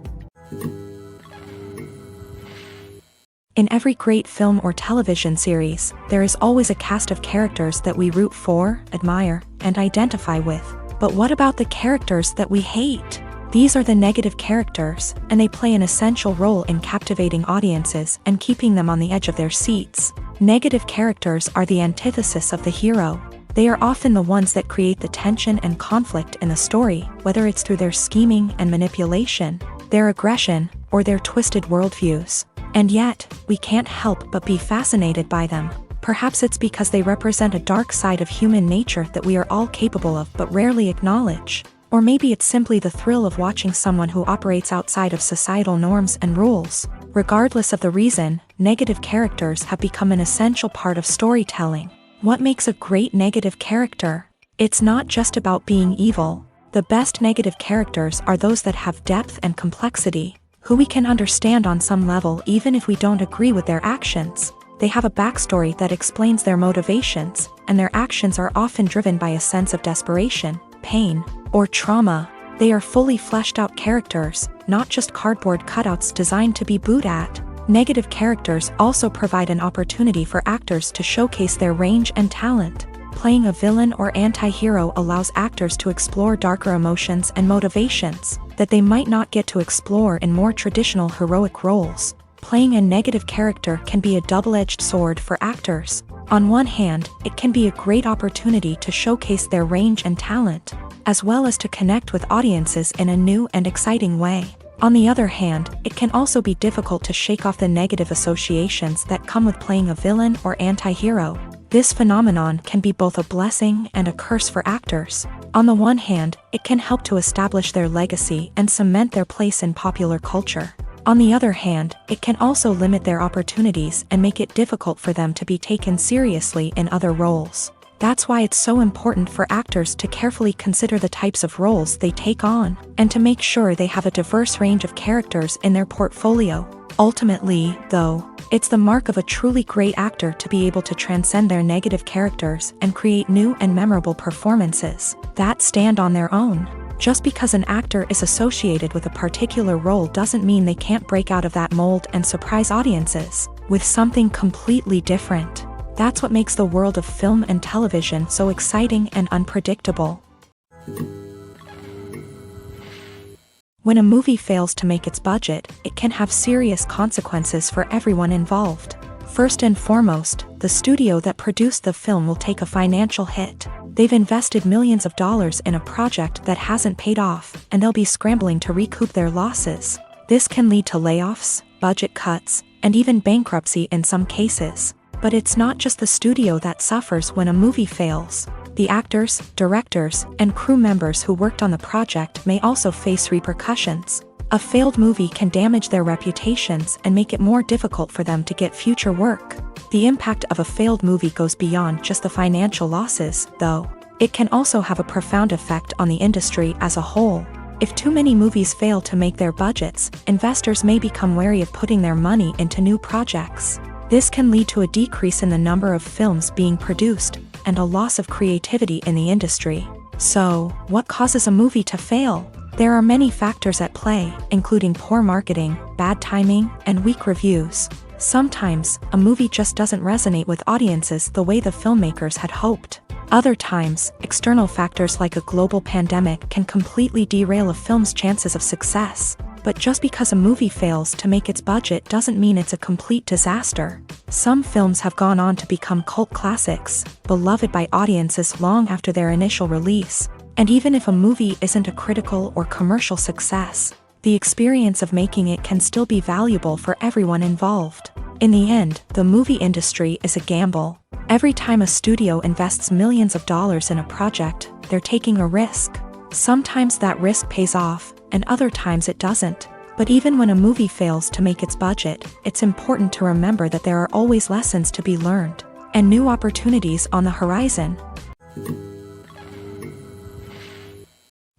In every great film or television series, there is always a cast of characters that we root for, admire, and identify with. But what about the characters that we hate? These are the negative characters, and they play an essential role in captivating audiences and keeping them on the edge of their seats. Negative characters are the antithesis of the hero. They are often the ones that create the tension and conflict in the story, whether it's through their scheming and manipulation, their aggression, or their twisted worldviews. And yet, we can't help but be fascinated by them. Perhaps it's because they represent a dark side of human nature that we are all capable of but rarely acknowledge. Or maybe it's simply the thrill of watching someone who operates outside of societal norms and rules. Regardless of the reason, negative characters have become an essential part of storytelling. What makes a great negative character? It's not just about being evil. The best negative characters are those that have depth and complexity, who we can understand on some level even if we don't agree with their actions. They have a backstory that explains their motivations, and their actions are often driven by a sense of desperation, pain, or trauma. They are fully fleshed out characters, not just cardboard cutouts designed to be booed at. Negative characters also provide an opportunity for actors to showcase their range and talent. Playing a villain or anti-hero allows actors to explore darker emotions and motivations that they might not get to explore in more traditional heroic roles. Playing a negative character can be a double-edged sword for actors. On one hand, it can be a great opportunity to showcase their range and talent, as well as to connect with audiences in a new and exciting way. On the other hand, it can also be difficult to shake off the negative associations that come with playing a villain or anti-hero. This phenomenon can be both a blessing and a curse for actors. On the one hand, it can help to establish their legacy and cement their place in popular culture. On the other hand, it can also limit their opportunities and make it difficult for them to be taken seriously in other roles. That's why it's so important for actors to carefully consider the types of roles they take on, and to make sure they have a diverse range of characters in their portfolio. Ultimately, though, it's the mark of a truly great actor to be able to transcend their negative characters and create new and memorable performances that stand on their own. Just because an actor is associated with a particular role doesn't mean they can't break out of that mold and surprise audiences with something completely different. That's what makes the world of film and television so exciting and unpredictable. When a movie fails to make its budget, it can have serious consequences for everyone involved. First and foremost, the studio that produced the film will take a financial hit. They've invested millions of dollars in a project that hasn't paid off, and they'll be scrambling to recoup their losses. This can lead to layoffs, budget cuts, and even bankruptcy in some cases. But it's not just the studio that suffers when a movie fails. The actors, directors, and crew members who worked on the project may also face repercussions. A failed movie can damage their reputations and make it more difficult for them to get future work. The impact of a failed movie goes beyond just the financial losses, though. It can also have a profound effect on the industry as a whole. If too many movies fail to make their budgets, investors may become wary of putting their money into new projects. This can lead to a decrease in the number of films being produced, and a loss of creativity in the industry. So, what causes a movie to fail? There are many factors at play, including poor marketing, bad timing, and weak reviews. Sometimes, a movie just doesn't resonate with audiences the way the filmmakers had hoped. Other times, external factors like a global pandemic can completely derail a film's chances of success. But just because a movie fails to make its budget doesn't mean it's a complete disaster. Some films have gone on to become cult classics, beloved by audiences long after their initial release. And even if a movie isn't a critical or commercial success, the experience of making it can still be valuable for everyone involved. In the end, the movie industry is a gamble. Every time a studio invests millions of dollars in a project, they're taking a risk. Sometimes that risk pays off, and other times it doesn't. But even when a movie fails to make its budget, it's important to remember that there are always lessons to be learned, and new opportunities on the horizon.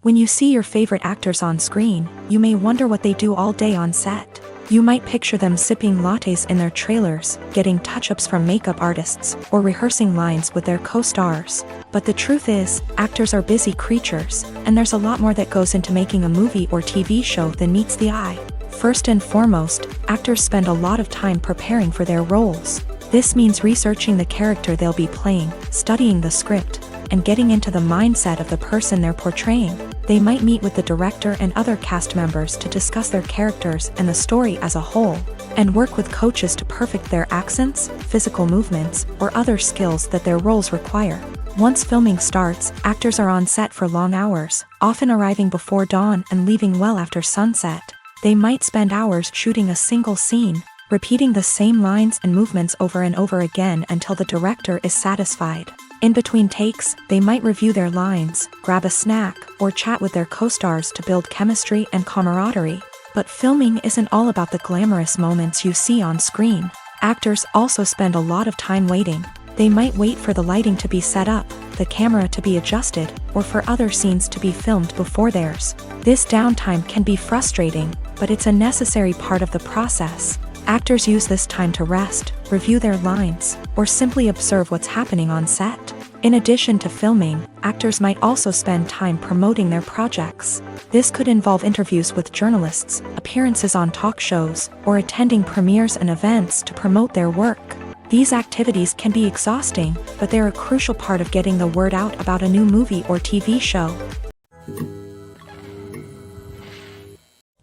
When you see your favorite actors on screen, you may wonder what they do all day on set. You might picture them sipping lattes in their trailers, getting touch-ups from makeup artists, or rehearsing lines with their co-stars. But the truth is, actors are busy creatures, and there's a lot more that goes into making a movie or TV show than meets the eye. First and foremost, actors spend a lot of time preparing for their roles. This means researching the character they'll be playing, studying the script, and getting into the mindset of the person they're portraying. They might meet with the director and other cast members to discuss their characters and the story as a whole, and work with coaches to perfect their accents, physical movements, or other skills that their roles require. Once filming starts, actors are on set for long hours, often arriving before dawn and leaving well after sunset. They might spend hours shooting a single scene, repeating the same lines and movements over and over again until the director is satisfied. In between takes, they might review their lines, grab a snack, or chat with their co-stars to build chemistry and camaraderie. But filming isn't all about the glamorous moments you see on screen. Actors also spend a lot of time waiting. They might wait for the lighting to be set up, the camera to be adjusted, or for other scenes to be filmed before theirs. This downtime can be frustrating, but it's a necessary part of the process. Actors use this time to rest, review their lines, or simply observe what's happening on set. In addition to filming, actors might also spend time promoting their projects. This could involve interviews with journalists, appearances on talk shows, or attending premieres and events to promote their work. These activities can be exhausting, but they're a crucial part of getting the word out about a new movie or TV show.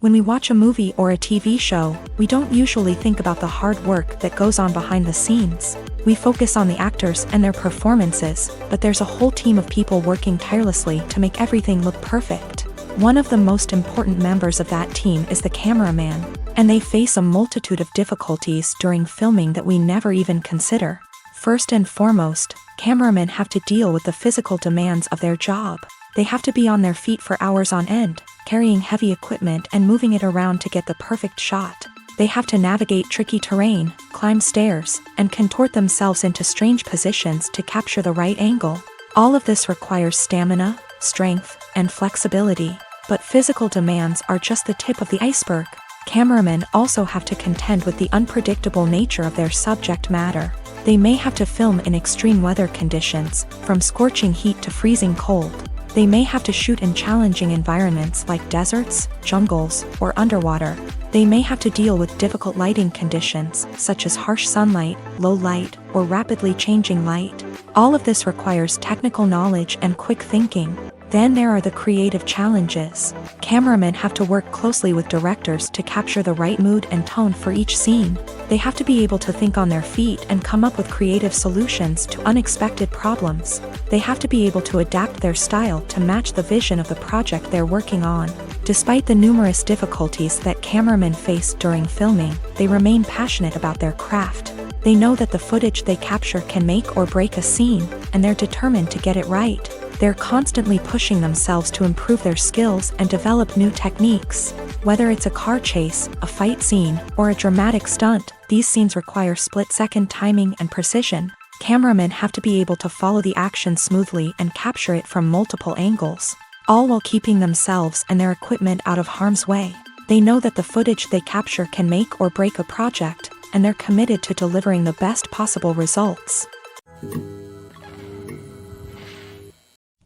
When we watch a movie or a TV show, we don't usually think about the hard work that goes on behind the scenes. We focus on the actors and their performances, but there's a whole team of people working tirelessly to make everything look perfect. One of the most important members of that team is the cameraman, and they face a multitude of difficulties during filming that we never even consider. First and foremost, cameramen have to deal with the physical demands of their job. They have to be on their feet for hours on end, carrying heavy equipment and moving it around to get the perfect shot. They have to navigate tricky terrain, climb stairs, and contort themselves into strange positions to capture the right angle. All of this requires stamina, strength, and flexibility. But physical demands are just the tip of the iceberg. Cameramen also have to contend with the unpredictable nature of their subject matter. They may have to film in extreme weather conditions, from scorching heat to freezing cold. They may have to shoot in challenging environments like deserts, jungles, or underwater. They may have to deal with difficult lighting conditions, such as harsh sunlight, low light, or rapidly changing light. All of this requires technical knowledge and quick thinking. Then there are the creative challenges. Cameramen have to work closely with directors to capture the right mood and tone for each scene. They have to be able to think on their feet and come up with creative solutions to unexpected problems. They have to be able to adapt their style to match the vision of the project they're working on. Despite the numerous difficulties that cameramen face during filming, they remain passionate about their craft. They know that the footage they capture can make or break a scene, and they're determined to get it right. They're constantly pushing themselves to improve their skills and develop new techniques. Whether it's a car chase, a fight scene, or a dramatic stunt, these scenes require split-second timing and precision. Cameramen have to be able to follow the action smoothly and capture it from multiple angles, all while keeping themselves and their equipment out of harm's way. They know that the footage they capture can make or break a project, and they're committed to delivering the best possible results.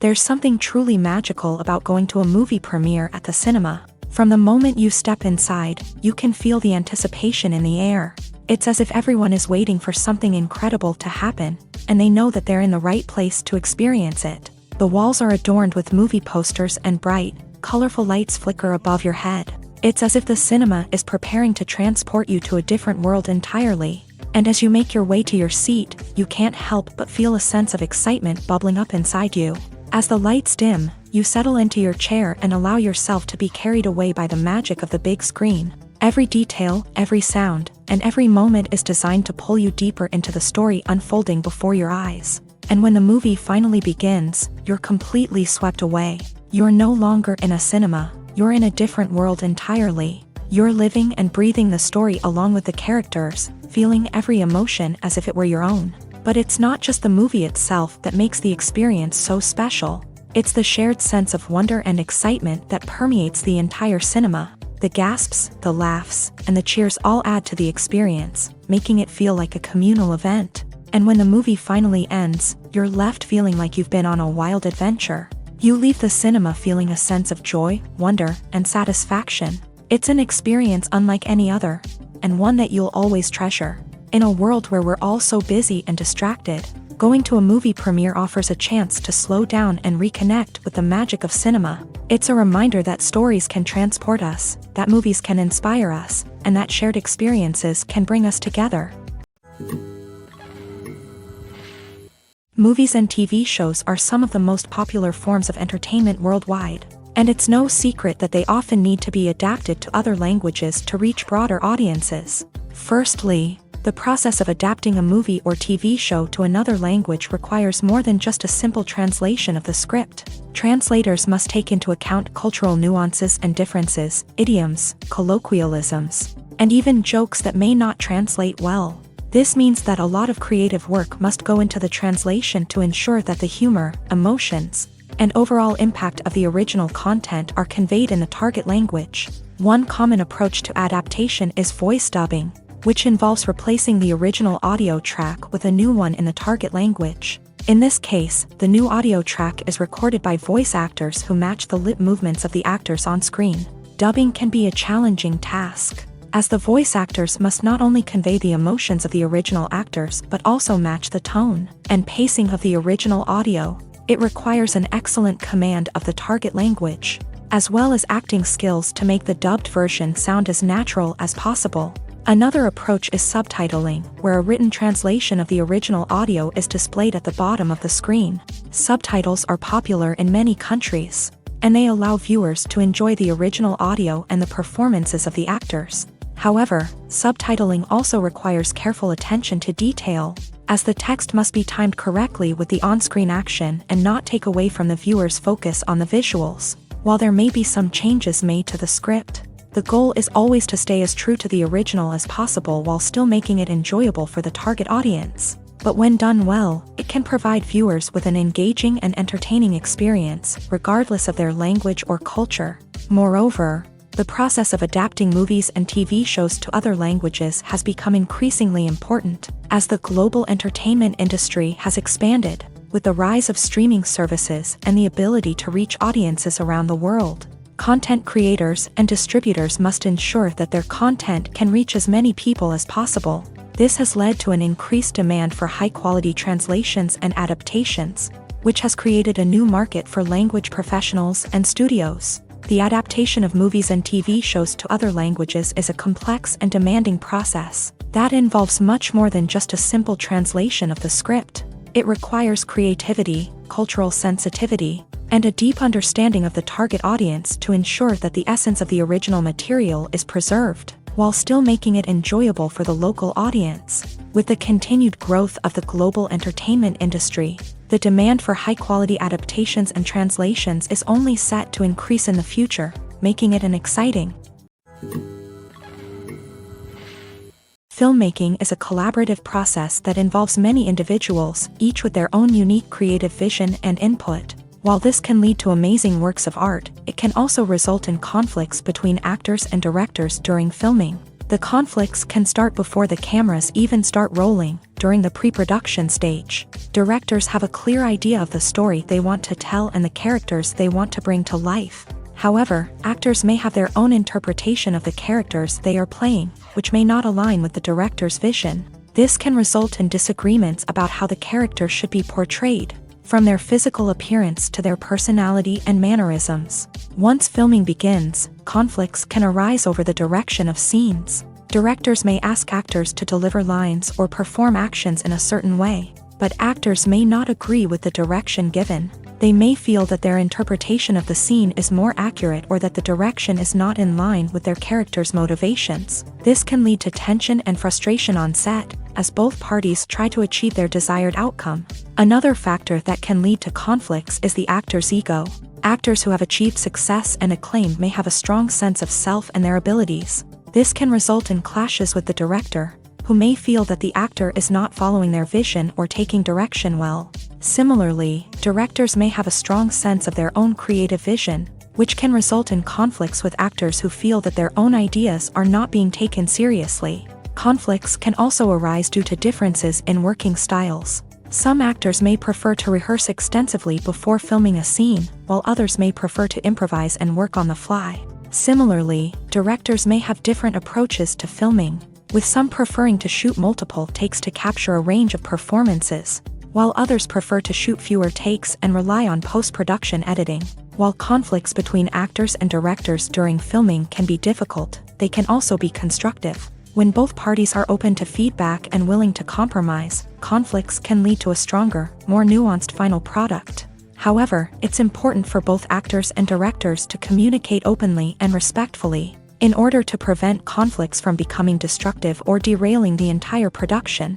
There's something truly magical about going to a movie premiere at the cinema. From the moment you step inside, you can feel the anticipation in the air. It's as if everyone is waiting for something incredible to happen, and they know that they're in the right place to experience it. The walls are adorned with movie posters and bright, colorful lights flicker above your head. It's as if the cinema is preparing to transport you to a different world entirely. And as you make your way to your seat, you can't help but feel a sense of excitement bubbling up inside you. As the lights dim, you settle into your chair and allow yourself to be carried away by the magic of the big screen. Every detail, every sound, and every moment is designed to pull you deeper into the story unfolding before your eyes. And when the movie finally begins, you're completely swept away. You're no longer in a cinema, you're in a different world entirely. You're living and breathing the story along with the characters, feeling every emotion as if it were your own. But it's not just the movie itself that makes the experience so special. It's the shared sense of wonder and excitement that permeates the entire cinema. The gasps, the laughs, and the cheers all add to the experience, making it feel like a communal event. And when the movie finally ends, you're left feeling like you've been on a wild adventure. You leave the cinema feeling a sense of joy, wonder, and satisfaction. It's an experience unlike any other, and one that you'll always treasure. In a world where we're all so busy and distracted, going to a movie premiere offers a chance to slow down and reconnect with the magic of cinema. It's a reminder that stories can transport us, that movies can inspire us, and that shared experiences can bring us together. Movies and TV shows are some of the most popular forms of entertainment worldwide, and it's no secret that they often need to be adapted to other languages to reach broader audiences. Firstly, the process of adapting a movie or TV show to another language requires more than just a simple translation of the script. Translators must take into account cultural nuances and differences, idioms, colloquialisms, and even jokes that may not translate well. This means that a lot of creative work must go into the translation to ensure that the humor, emotions, and overall impact of the original content are conveyed in the target language. One common approach to adaptation is voice dubbing, which involves replacing the original audio track with a new one in the target language. In this case, the new audio track is recorded by voice actors who match the lip movements of the actors on screen. Dubbing can be a challenging task, as the voice actors must not only convey the emotions of the original actors but also match the tone and pacing of the original audio. It requires an excellent command of the target language, as well as acting skills to make the dubbed version sound as natural as possible. Another approach is subtitling, where a written translation of the original audio is displayed at the bottom of the screen. Subtitles are popular in many countries, and they allow viewers to enjoy the original audio and the performances of the actors. However, subtitling also requires careful attention to detail, as the text must be timed correctly with the on-screen action and not take away from the viewer's focus on the visuals. While there may be some changes made to the script, the goal is always to stay as true to the original as possible while still making it enjoyable for the target audience. But when done well, it can provide viewers with an engaging and entertaining experience, regardless of their language or culture. Moreover, the process of adapting movies and TV shows to other languages has become increasingly important, as the global entertainment industry has expanded, with the rise of streaming services and the ability to reach audiences around the world. Content creators and distributors must ensure that their content can reach as many people as possible. This has led to an increased demand for high-quality translations and adaptations, which has created a new market for language professionals and studios. The adaptation of movies and TV shows to other languages is a complex and demanding process that involves much more than just a simple translation of the script. It requires creativity, cultural sensitivity, and a deep understanding of the target audience to ensure that the essence of the original material is preserved, while still making it enjoyable for the local audience. With the continued growth of the global entertainment industry, the demand for high-quality adaptations and translations is only set to increase in the future, making it an exciting. Filmmaking is a collaborative process that involves many individuals, each with their own unique creative vision and input. While this can lead to amazing works of art, it can also result in conflicts between actors and directors during filming. The conflicts can start before the cameras even start rolling, during the pre-production stage. Directors have a clear idea of the story they want to tell and the characters they want to bring to life. However, actors may have their own interpretation of the characters they are playing, which may not align with the director's vision. This can result in disagreements about how the character should be portrayed, from their physical appearance to their personality and mannerisms. Once filming begins, conflicts can arise over the direction of scenes. Directors may ask actors to deliver lines or perform actions in a certain way, but actors may not agree with the direction given. They may feel that their interpretation of the scene is more accurate or that the direction is not in line with their character's motivations. This can lead to tension and frustration on set, as both parties try to achieve their desired outcome. Another factor that can lead to conflicts is the actor's ego. Actors who have achieved success and acclaim may have a strong sense of self and their abilities. This can result in clashes with the director, who may feel that the actor is not following their vision or taking direction well. Similarly, directors may have a strong sense of their own creative vision, which can result in conflicts with actors who feel that their own ideas are not being taken seriously. Conflicts can also arise due to differences in working styles. Some actors may prefer to rehearse extensively before filming a scene, while others may prefer to improvise and work on the fly. Similarly, directors may have different approaches to filming, with some preferring to shoot multiple takes to capture a range of performances, while others prefer to shoot fewer takes and rely on post-production editing. While conflicts between actors and directors during filming can be difficult, they can also be constructive. When both parties are open to feedback and willing to compromise, conflicts can lead to a stronger, more nuanced final product. However, it's important for both actors and directors to communicate openly and respectfully, in order to prevent conflicts from becoming destructive or derailing the entire production.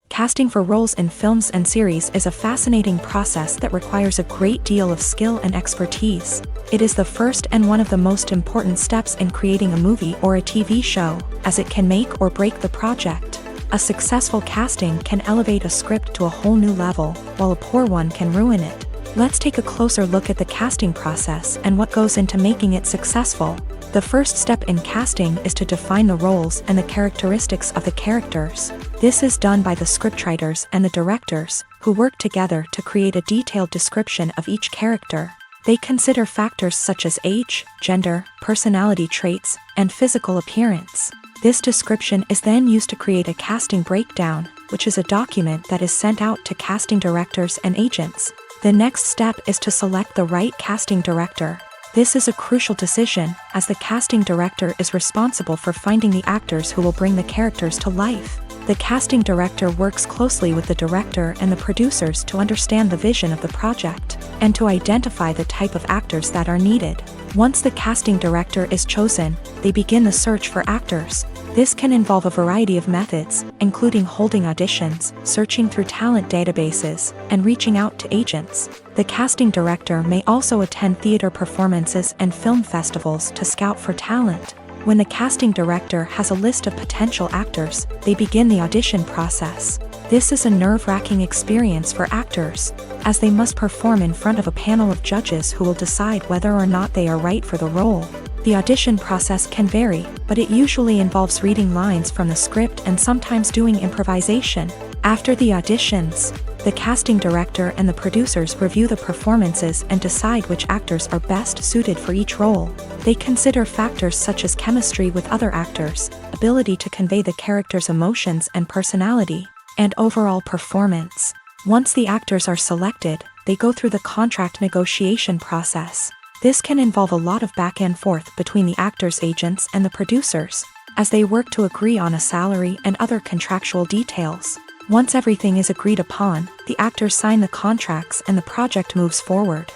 Casting for roles in films and series is a fascinating process that requires a great deal of skill and expertise. It is the first and one of the most important steps in creating a movie or a TV show, as it can make or break the project. A successful casting can elevate a script to a whole new level, while a poor one can ruin it. Let's take a closer look at the casting process and what goes into making it successful. The first step in casting is to define the roles and the characteristics of the characters. This is done by the scriptwriters and the directors, who work together to create a detailed description of each character. They consider factors such as age, gender, personality traits, and physical appearance. This description is then used to create a casting breakdown, which is a document that is sent out to casting directors and agents. The next step is to select the right casting director. This is a crucial decision, as the casting director is responsible for finding the actors who will bring the characters to life. The casting director works closely with the director and the producers to understand the vision of the project, and to identify the type of actors that are needed. Once the casting director is chosen, they begin the search for actors. This can involve a variety of methods, including holding auditions, searching through talent databases, and reaching out to agents. The casting director may also attend theater performances and film festivals to scout for talent. When the casting director has a list of potential actors, they begin the audition process. This is a nerve-wracking experience for actors, as they must perform in front of a panel of judges who will decide whether or not they are right for the role. The audition process can vary, but it usually involves reading lines from the script and sometimes doing improvisation. After the auditions, the casting director and the producers review the performances and decide which actors are best suited for each role. They consider factors such as chemistry with other actors, ability to convey the character's emotions and personality, and overall performance. Once the actors are selected, they go through the contract negotiation process. This can involve a lot of back and forth between the actors' agents and the producers, as they work to agree on a salary and other contractual details. Once everything is agreed upon, the actors sign the contracts and the project moves forward.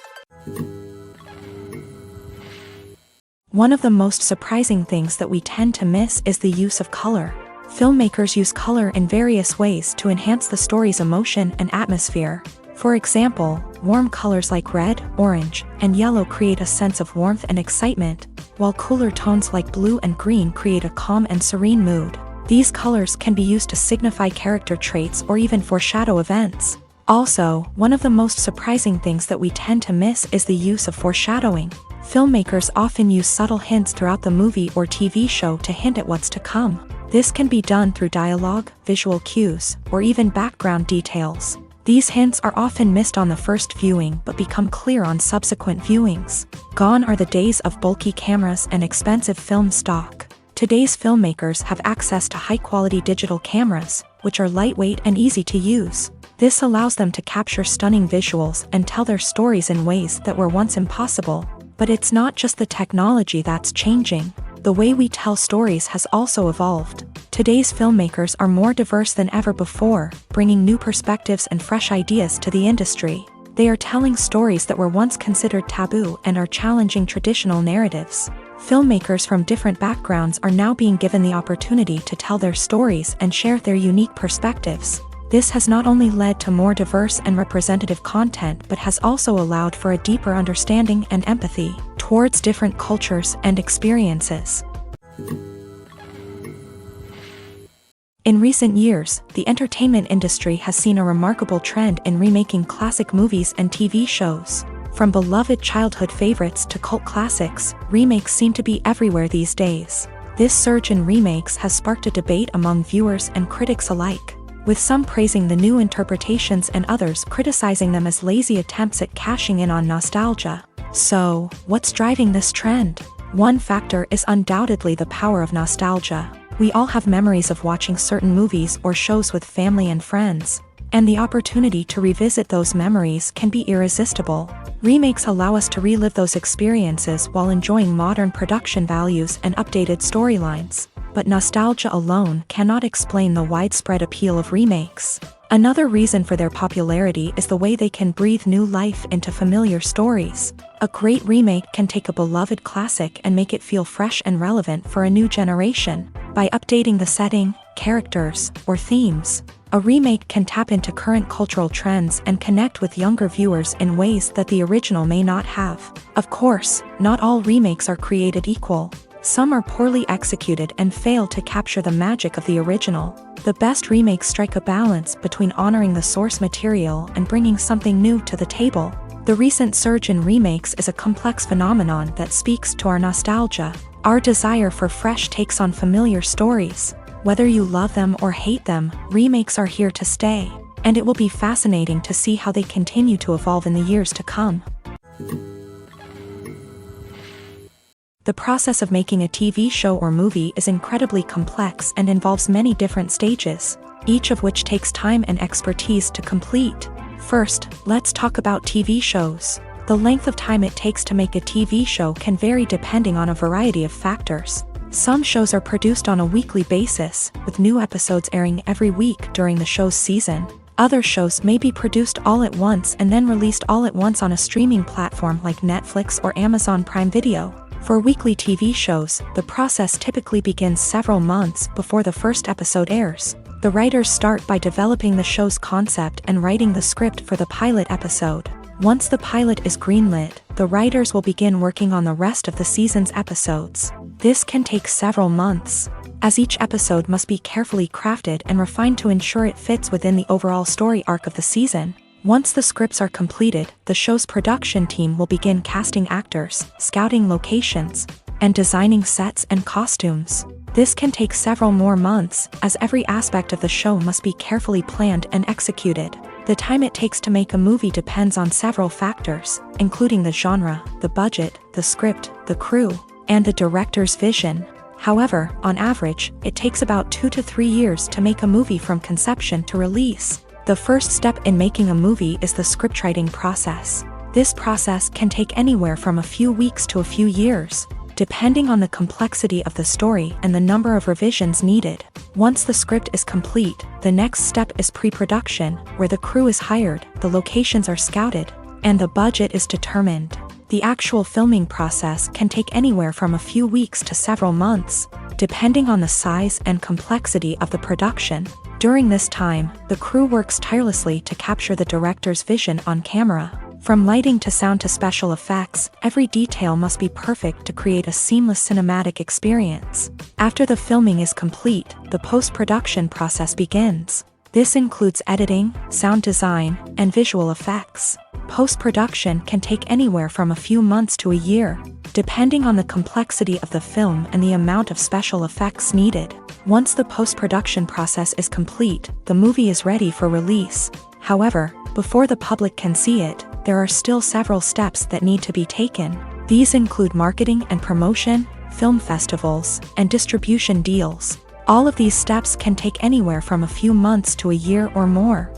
One of the most surprising things that we tend to miss is the use of color. Filmmakers use color in various ways to enhance the story's emotion and atmosphere. For example, warm colors like red, orange, and yellow create a sense of warmth and excitement, while cooler tones like blue and green create a calm and serene mood. These colors can be used to signify character traits or even foreshadow events. Also, one of the most surprising things that we tend to miss is the use of foreshadowing. Filmmakers often use subtle hints throughout the movie or TV show to hint at what's to come. This can be done through dialogue, visual cues, or even background details. These hints are often missed on the first viewing but become clear on subsequent viewings. Gone are the days of bulky cameras and expensive film stock. Today's filmmakers have access to high-quality digital cameras, which are lightweight and easy to use. This allows them to capture stunning visuals and tell their stories in ways that were once impossible. But it's not just the technology that's changing. The way we tell stories has also evolved. Today's filmmakers are more diverse than ever before, bringing new perspectives and fresh ideas to the industry. They are telling stories that were once considered taboo and are challenging traditional narratives. Filmmakers from different backgrounds are now being given the opportunity to tell their stories and share their unique perspectives. This has not only led to more diverse and representative content but has also allowed for a deeper understanding and empathy towards different cultures and experiences. In recent years, the entertainment industry has seen a remarkable trend in remaking classic movies and TV shows. From beloved childhood favorites to cult classics, remakes seem to be everywhere these days. This surge in remakes has sparked a debate among viewers and critics alike, with some praising the new interpretations and others criticizing them as lazy attempts at cashing in on nostalgia. So, what's driving this trend? One factor is undoubtedly the power of nostalgia. We all have memories of watching certain movies or shows with family and friends, and the opportunity to revisit those memories can be irresistible. Remakes allow us to relive those experiences while enjoying modern production values and updated storylines. But nostalgia alone cannot explain the widespread appeal of remakes. Another reason for their popularity is the way they can breathe new life into familiar stories. A great remake can take a beloved classic and make it feel fresh and relevant for a new generation. By updating the setting, characters, or themes, a remake can tap into current cultural trends and connect with younger viewers in ways that the original may not have. Of course, not all remakes are created equal. Some are poorly executed and fail to capture the magic of the original. The best remakes strike a balance between honoring the source material and bringing something new to the table. The recent surge in remakes is a complex phenomenon that speaks to our nostalgia, our desire for fresh takes on familiar stories. Whether you love them or hate them, remakes are here to stay, and it will be fascinating to see how they continue to evolve in the years to come. The process of making a TV show or movie is incredibly complex and involves many different stages, each of which takes time and expertise to complete. First, let's talk about TV shows. The length of time it takes to make a TV show can vary depending on a variety of factors. Some shows are produced on a weekly basis, with new episodes airing every week during the show's season. Other shows may be produced all at once and then released all at once on a streaming platform like Netflix or Amazon Prime Video. For weekly TV shows, the process typically begins several months before the first episode airs. The writers start by developing the show's concept and writing the script for the pilot episode. Once the pilot is greenlit, the writers will begin working on the rest of the season's episodes. This can take several months, as each episode must be carefully crafted and refined to ensure it fits within the overall story arc of the season. Once the scripts are completed, the show's production team will begin casting actors, scouting locations, and designing sets and costumes. This can take several more months, as every aspect of the show must be carefully planned and executed. The time it takes to make a movie depends on several factors, including the genre, the budget, the script, the crew, and the director's vision. However, on average, it takes about 2 to 3 years to make a movie from conception to release. The first step in making a movie is the scriptwriting process. This process can take anywhere from a few weeks to a few years, depending on the complexity of the story and the number of revisions needed. Once the script is complete, the next step is pre-production, where the crew is hired, the locations are scouted, and the budget is determined. The actual filming process can take anywhere from a few weeks to several months, depending on the size and complexity of the production. During this time, the crew works tirelessly to capture the director's vision on camera. From lighting to sound to special effects, every detail must be perfect to create a seamless cinematic experience. After the filming is complete, the post-production process begins. This includes editing, sound design, and visual effects. Post-production can take anywhere from a few months to a year, depending on the complexity of the film and the amount of special effects needed. Once the post-production process is complete, the movie is ready for release. However, before the public can see it, there are still several steps that need to be taken. These include marketing and promotion, film festivals, and distribution deals. All of these steps can take anywhere from a few months to a year or more.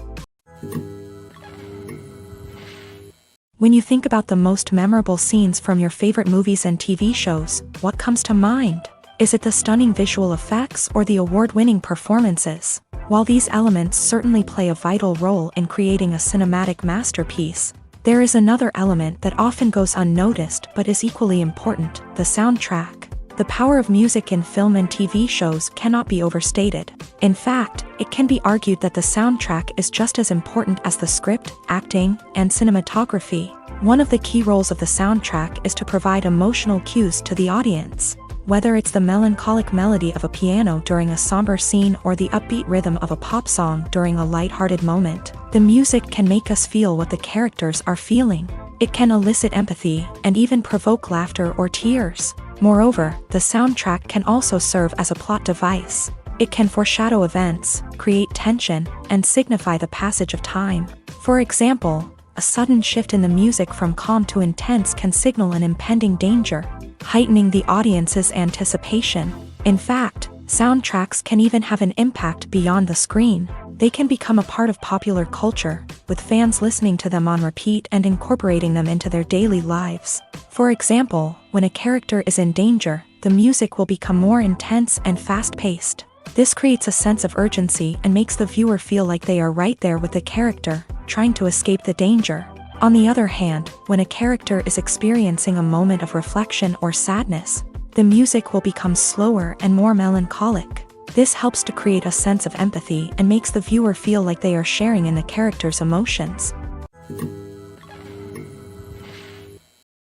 When you think about the most memorable scenes from your favorite movies and TV shows, what comes to mind? Is it the stunning visual effects or the award-winning performances? While these elements certainly play a vital role in creating a cinematic masterpiece, there is another element that often goes unnoticed but is equally important: the soundtrack. The power of music in film and TV shows cannot be overstated. In fact, it can be argued that the soundtrack is just as important as the script, acting, and cinematography. One of the key roles of the soundtrack is to provide emotional cues to the audience. Whether it's the melancholic melody of a piano during a somber scene or the upbeat rhythm of a pop song during a lighthearted moment, the music can make us feel what the characters are feeling. It can elicit empathy and even provoke laughter or tears. Moreover, the soundtrack can also serve as a plot device. It can foreshadow events, create tension, and signify the passage of time. For example, a sudden shift in the music from calm to intense can signal an impending danger, heightening the audience's anticipation. In fact, soundtracks can even have an impact beyond the screen. They can become a part of popular culture, with fans listening to them on repeat and incorporating them into their daily lives. For example, when a character is in danger, the music will become more intense and fast-paced. This creates a sense of urgency and makes the viewer feel like they are right there with the character, trying to escape the danger. On the other hand, when a character is experiencing a moment of reflection or sadness, the music will become slower and more melancholic. This helps to create a sense of empathy and makes the viewer feel like they are sharing in the character's emotions.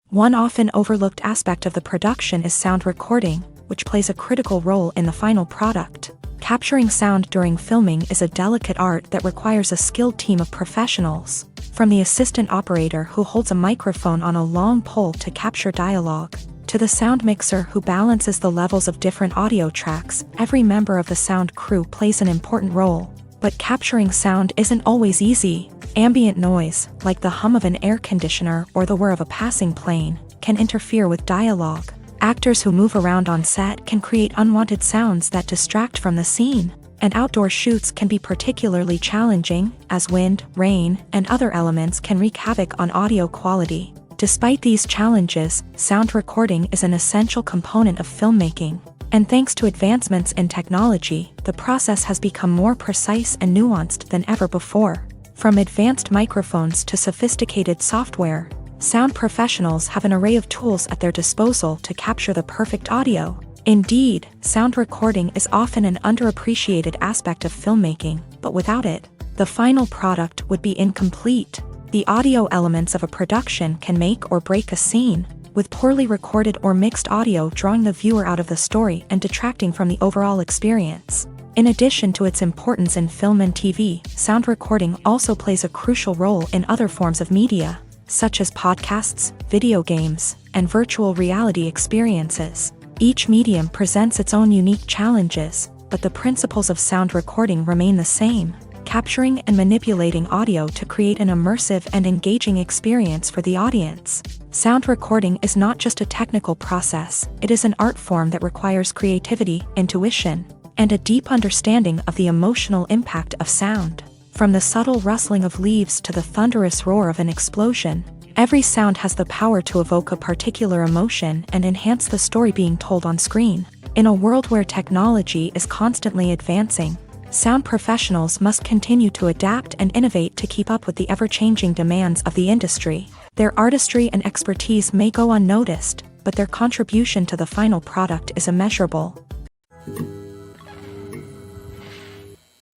One often overlooked aspect of the production is sound recording, which plays a critical role in the final product. Capturing sound during filming is a delicate art that requires a skilled team of professionals. From the assistant operator who holds a microphone on a long pole to capture dialogue, to the sound mixer who balances the levels of different audio tracks, every member of the sound crew plays an important role. But capturing sound isn't always easy. Ambient noise, like the hum of an air conditioner or the whir of a passing plane, can interfere with dialogue. Actors who move around on set can create unwanted sounds that distract from the scene. And outdoor shoots can be particularly challenging, as wind, rain, and other elements can wreak havoc on audio quality. Despite these challenges, sound recording is an essential component of filmmaking. And thanks to advancements in technology, the process has become more precise and nuanced than ever before. From advanced microphones to sophisticated software, sound professionals have an array of tools at their disposal to capture the perfect audio. Indeed, sound recording is often an underappreciated aspect of filmmaking, but without it, the final product would be incomplete. The audio elements of a production can make or break a scene, with poorly recorded or mixed audio drawing the viewer out of the story and detracting from the overall experience. In addition to its importance in film and TV, sound recording also plays a crucial role in other forms of media, such as podcasts, video games, and virtual reality experiences. Each medium presents its own unique challenges, but the principles of sound recording remain the same: capturing and manipulating audio to create an immersive and engaging experience for the audience. Sound recording is not just a technical process, it is an art form that requires creativity, intuition, and a deep understanding of the emotional impact of sound. From the subtle rustling of leaves to the thunderous roar of an explosion, every sound has the power to evoke a particular emotion and enhance the story being told on screen. In a world where technology is constantly advancing, sound professionals must continue to adapt and innovate to keep up with the ever-changing demands of the industry. Their artistry and expertise may go unnoticed, but their contribution to the final product is immeasurable.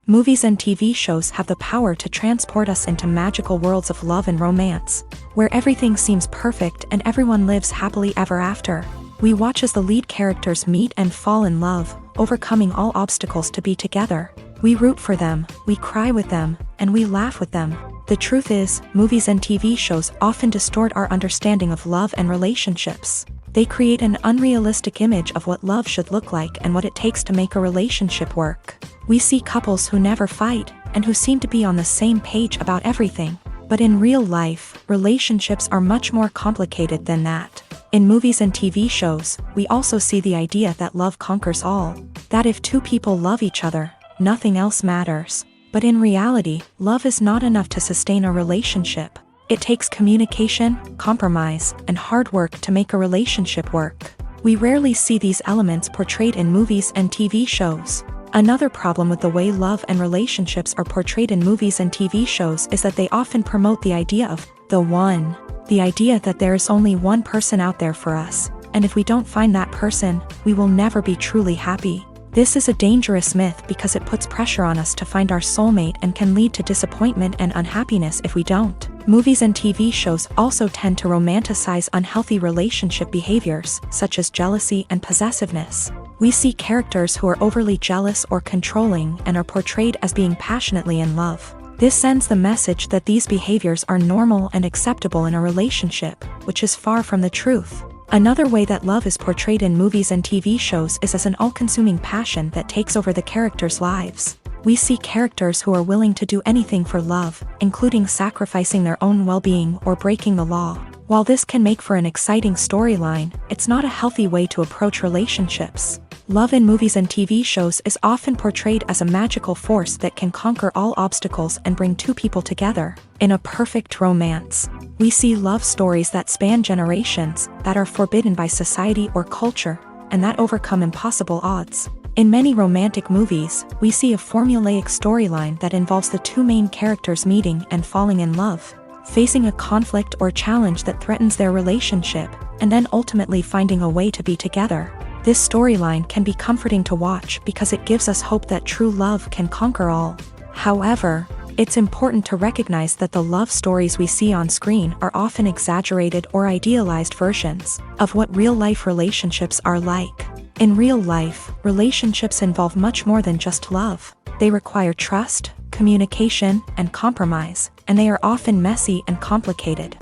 Movies and TV shows have the power to transport us into magical worlds of love and romance, where everything seems perfect and everyone lives happily ever after. We watch as the lead characters meet and fall in love, overcoming all obstacles to be together. We root for them, we cry with them, and we laugh with them. The truth is, movies and TV shows often distort our understanding of love and relationships. They create an unrealistic image of what love should look like and what it takes to make a relationship work. We see couples who never fight, and who seem to be on the same page about everything. But in real life, relationships are much more complicated than that. In movies and TV shows, we also see the idea that love conquers all. That if two people love each other, nothing else matters. But in reality, love is not enough to sustain a relationship. It takes communication, compromise, and hard work to make a relationship work. We rarely see these elements portrayed in movies and TV shows. Another problem with the way love and relationships are portrayed in movies and TV shows is that they often promote the idea of the one. The idea that there is only one person out there for us, and if we don't find that person, we will never be truly happy. This is a dangerous myth because it puts pressure on us to find our soulmate and can lead to disappointment and unhappiness if we don't. Movies and TV shows also tend to romanticize unhealthy relationship behaviors, such as jealousy and possessiveness. We see characters who are overly jealous or controlling and are portrayed as being passionately in love. This sends the message that these behaviors are normal and acceptable in a relationship, which is far from the truth. Another way that love is portrayed in movies and TV shows is as an all-consuming passion that takes over the characters' lives. We see characters who are willing to do anything for love, including sacrificing their own well-being or breaking the law. While this can make for an exciting storyline, it's not a healthy way to approach relationships. Love in movies and TV shows is often portrayed as a magical force that can conquer all obstacles and bring two people together. In a perfect romance, we see love stories that span generations, that are forbidden by society or culture, and that overcome impossible odds. In many romantic movies, we see a formulaic storyline that involves the two main characters meeting and falling in love, facing a conflict or challenge that threatens their relationship, and then ultimately finding a way to be together. This storyline can be comforting to watch because it gives us hope that true love can conquer all. However, it's important to recognize that the love stories we see on screen are often exaggerated or idealized versions of what real-life relationships are like. In real life, relationships involve much more than just love. They require trust, communication, and compromise, and they are often messy and complicated.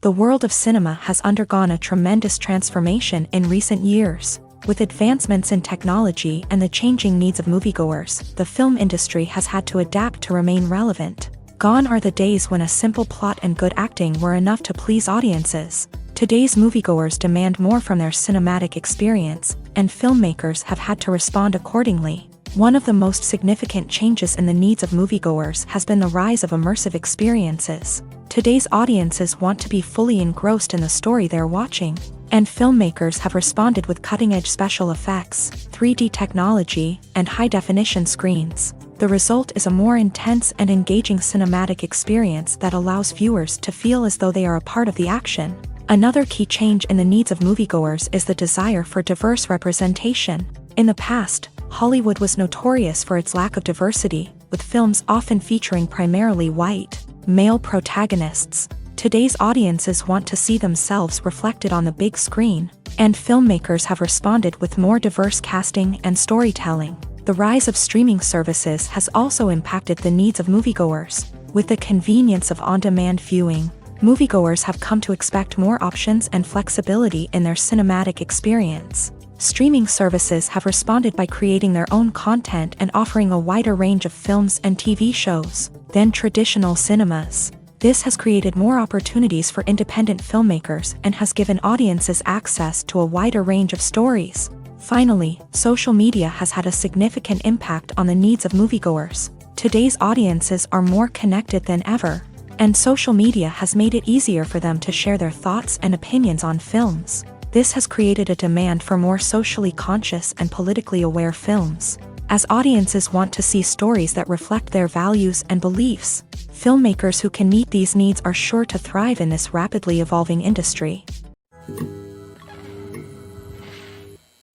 The world of cinema has undergone a tremendous transformation in recent years. With advancements in technology and the changing needs of moviegoers, the film industry has had to adapt to remain relevant. Gone are the days when a simple plot and good acting were enough to please audiences. Today's moviegoers demand more from their cinematic experience, and filmmakers have had to respond accordingly. One of the most significant changes in the needs of moviegoers has been the rise of immersive experiences. Today's audiences want to be fully engrossed in the story they're watching, and filmmakers have responded with cutting-edge special effects, 3D technology, and high-definition screens. The result is a more intense and engaging cinematic experience that allows viewers to feel as though they are a part of the action. Another key change in the needs of moviegoers is the desire for diverse representation. In the past, Hollywood was notorious for its lack of diversity, with films often featuring primarily white, male protagonists. Today's audiences want to see themselves reflected on the big screen, and filmmakers have responded with more diverse casting and storytelling. The rise of streaming services has also impacted the needs of moviegoers. With the convenience of on-demand viewing, moviegoers have come to expect more options and flexibility in their cinematic experience. Streaming services have responded by creating their own content and offering a wider range of films and TV shows than traditional cinemas. This has created more opportunities for independent filmmakers and has given audiences access to a wider range of stories. Finally, social media has had a significant impact on the needs of moviegoers. Today's audiences are more connected than ever, and social media has made it easier for them to share their thoughts and opinions on films. This has created a demand for more socially conscious and politically aware films. As audiences want to see stories that reflect their values and beliefs, filmmakers who can meet these needs are sure to thrive in this rapidly evolving industry.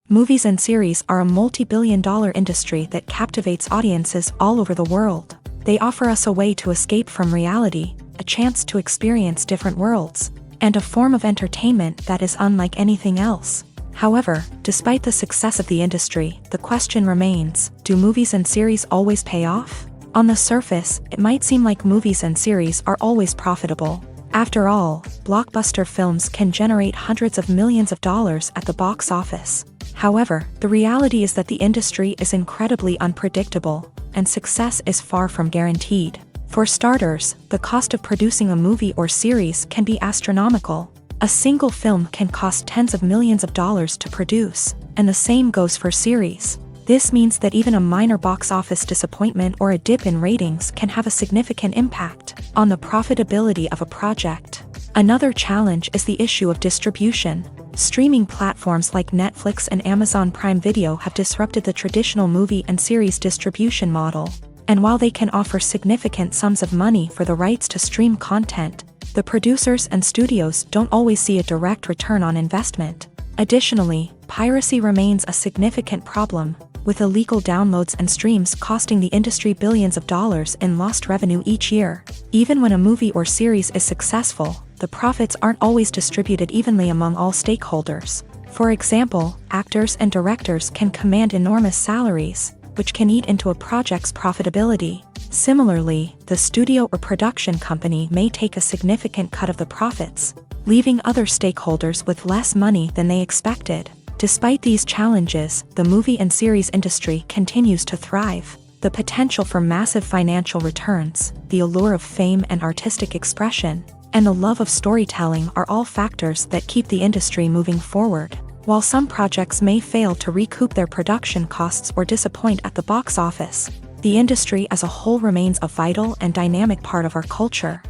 Movies and series are a multi-billion-dollar industry that captivates audiences all over the world. They offer us a way to escape from reality, a chance to experience different worlds, and a form of entertainment that is unlike anything else. However, despite the success of the industry, the question remains, do movies and series always pay off? On the surface, it might seem like movies and series are always profitable. After all, blockbuster films can generate hundreds of millions of dollars at the box office. However, the reality is that the industry is incredibly unpredictable, and success is far from guaranteed. For starters, the cost of producing a movie or series can be astronomical. A single film can cost tens of millions of dollars to produce, and the same goes for series. This means that even a minor box office disappointment or a dip in ratings can have a significant impact on the profitability of a project. Another challenge is the issue of distribution. Streaming platforms like Netflix and Amazon Prime Video have disrupted the traditional movie and series distribution model. And while they can offer significant sums of money for the rights to stream content, the producers and studios don't always see a direct return on investment. Additionally, piracy remains a significant problem, with illegal downloads and streams costing the industry billions of dollars in lost revenue each year. Even when a movie or series is successful, the profits aren't always distributed evenly among all stakeholders. For example, actors and directors can command enormous salaries, which can eat into a project's profitability. Similarly, the studio or production company may take a significant cut of the profits, leaving other stakeholders with less money than they expected. Despite these challenges, the movie and series industry continues to thrive. The potential for massive financial returns, the allure of fame and artistic expression, and the love of storytelling are all factors that keep the industry moving forward. While some projects may fail to recoup their production costs or disappoint at the box office, the industry as a whole remains a vital and dynamic part of our culture.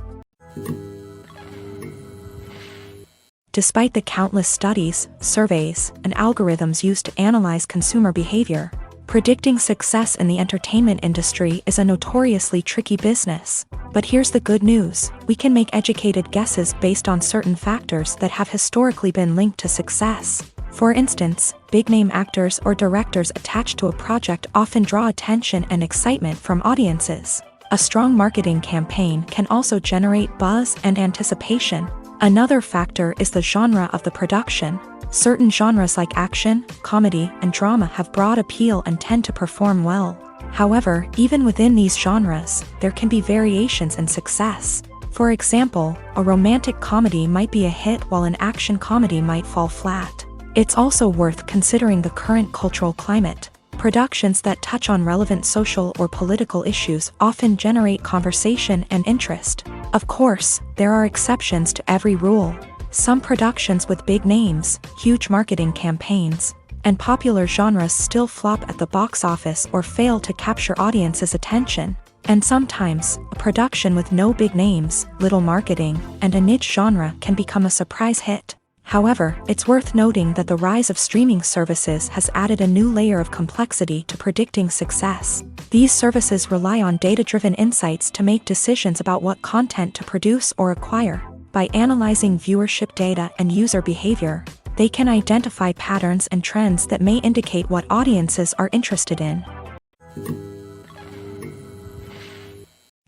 Despite the countless studies, surveys, and algorithms used to analyze consumer behavior, predicting success in the entertainment industry is a notoriously tricky business. But here's the good news: we can make educated guesses based on certain factors that have historically been linked to success. For instance, big-name actors or directors attached to a project often draw attention and excitement from audiences. A strong marketing campaign can also generate buzz and anticipation. Another factor is the genre of the production. Certain genres like action, comedy, and drama have broad appeal and tend to perform well. However, even within these genres, there can be variations in success. For example, a romantic comedy might be a hit while an action comedy might fall flat. It's also worth considering the current cultural climate. Productions that touch on relevant social or political issues often generate conversation and interest. Of course, there are exceptions to every rule. Some productions with big names, huge marketing campaigns, and popular genres still flop at the box office or fail to capture audiences' attention. And sometimes, a production with no big names, little marketing, and a niche genre can become a surprise hit. However, it's worth noting that the rise of streaming services has added a new layer of complexity to predicting success. These services rely on data-driven insights to make decisions about what content to produce or acquire. By analyzing viewership data and user behavior, they can identify patterns and trends that may indicate what audiences are interested in.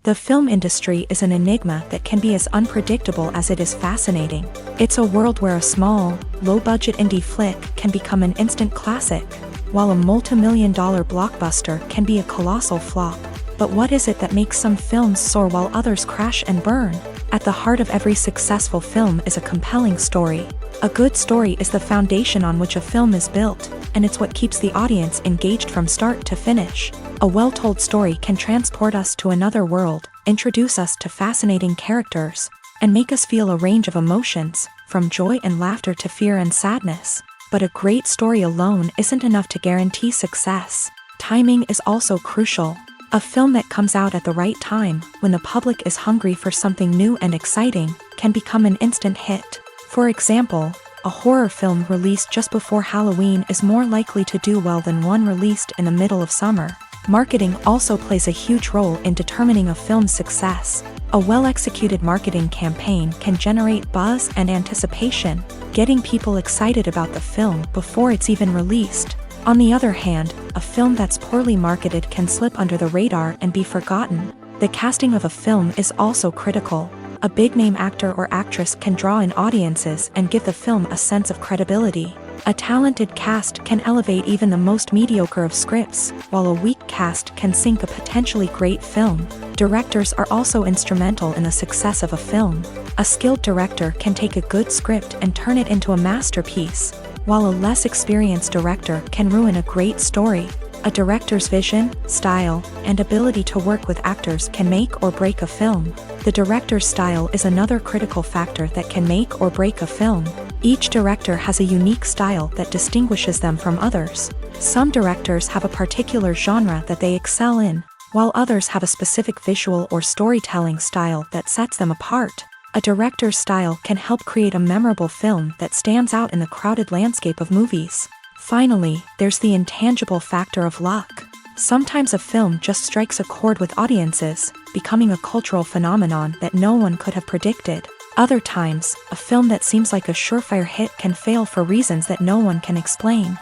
The film industry is an enigma that can be as unpredictable as it is fascinating. It's a world where a small, low-budget indie flick can become an instant classic, while a multi-million-dollar blockbuster can be a colossal flop. But what is it that makes some films soar while others crash and burn? At the heart of every successful film is a compelling story. A good story is the foundation on which a film is built, and it's what keeps the audience engaged from start to finish. A well-told story can transport us to another world, introduce us to fascinating characters, and make us feel a range of emotions, from joy and laughter to fear and sadness. But a great story alone isn't enough to guarantee success. Timing is also crucial. A film that comes out at the right time, when the public is hungry for something new and exciting, can become an instant hit. For example, a horror film released just before Halloween is more likely to do well than one released in the middle of summer. Marketing also plays a huge role in determining a film's success. A well-executed marketing campaign can generate buzz and anticipation, getting people excited about the film before it's even released. On the other hand, a film that's poorly marketed can slip under the radar and be forgotten. The casting of a film is also critical. A big-name actor or actress can draw in audiences and give the film a sense of credibility. A talented cast can elevate even the most mediocre of scripts, while a weak cast can sink a potentially great film. Directors are also instrumental in the success of a film. A skilled director can take a good script and turn it into a masterpiece, while a less experienced director can ruin a great story. A director's vision, style, and ability to work with actors can make or break a film. The director's style is another critical factor that can make or break a film. Each director has a unique style that distinguishes them from others. Some directors have a particular genre that they excel in, while others have a specific visual or storytelling style that sets them apart. A director's style can help create a memorable film that stands out in the crowded landscape of movies. Finally, there's the intangible factor of luck. Sometimes a film just strikes a chord with audiences, becoming a cultural phenomenon that no one could have predicted. Other times, a film that seems like a surefire hit can fail for reasons that no one can explain.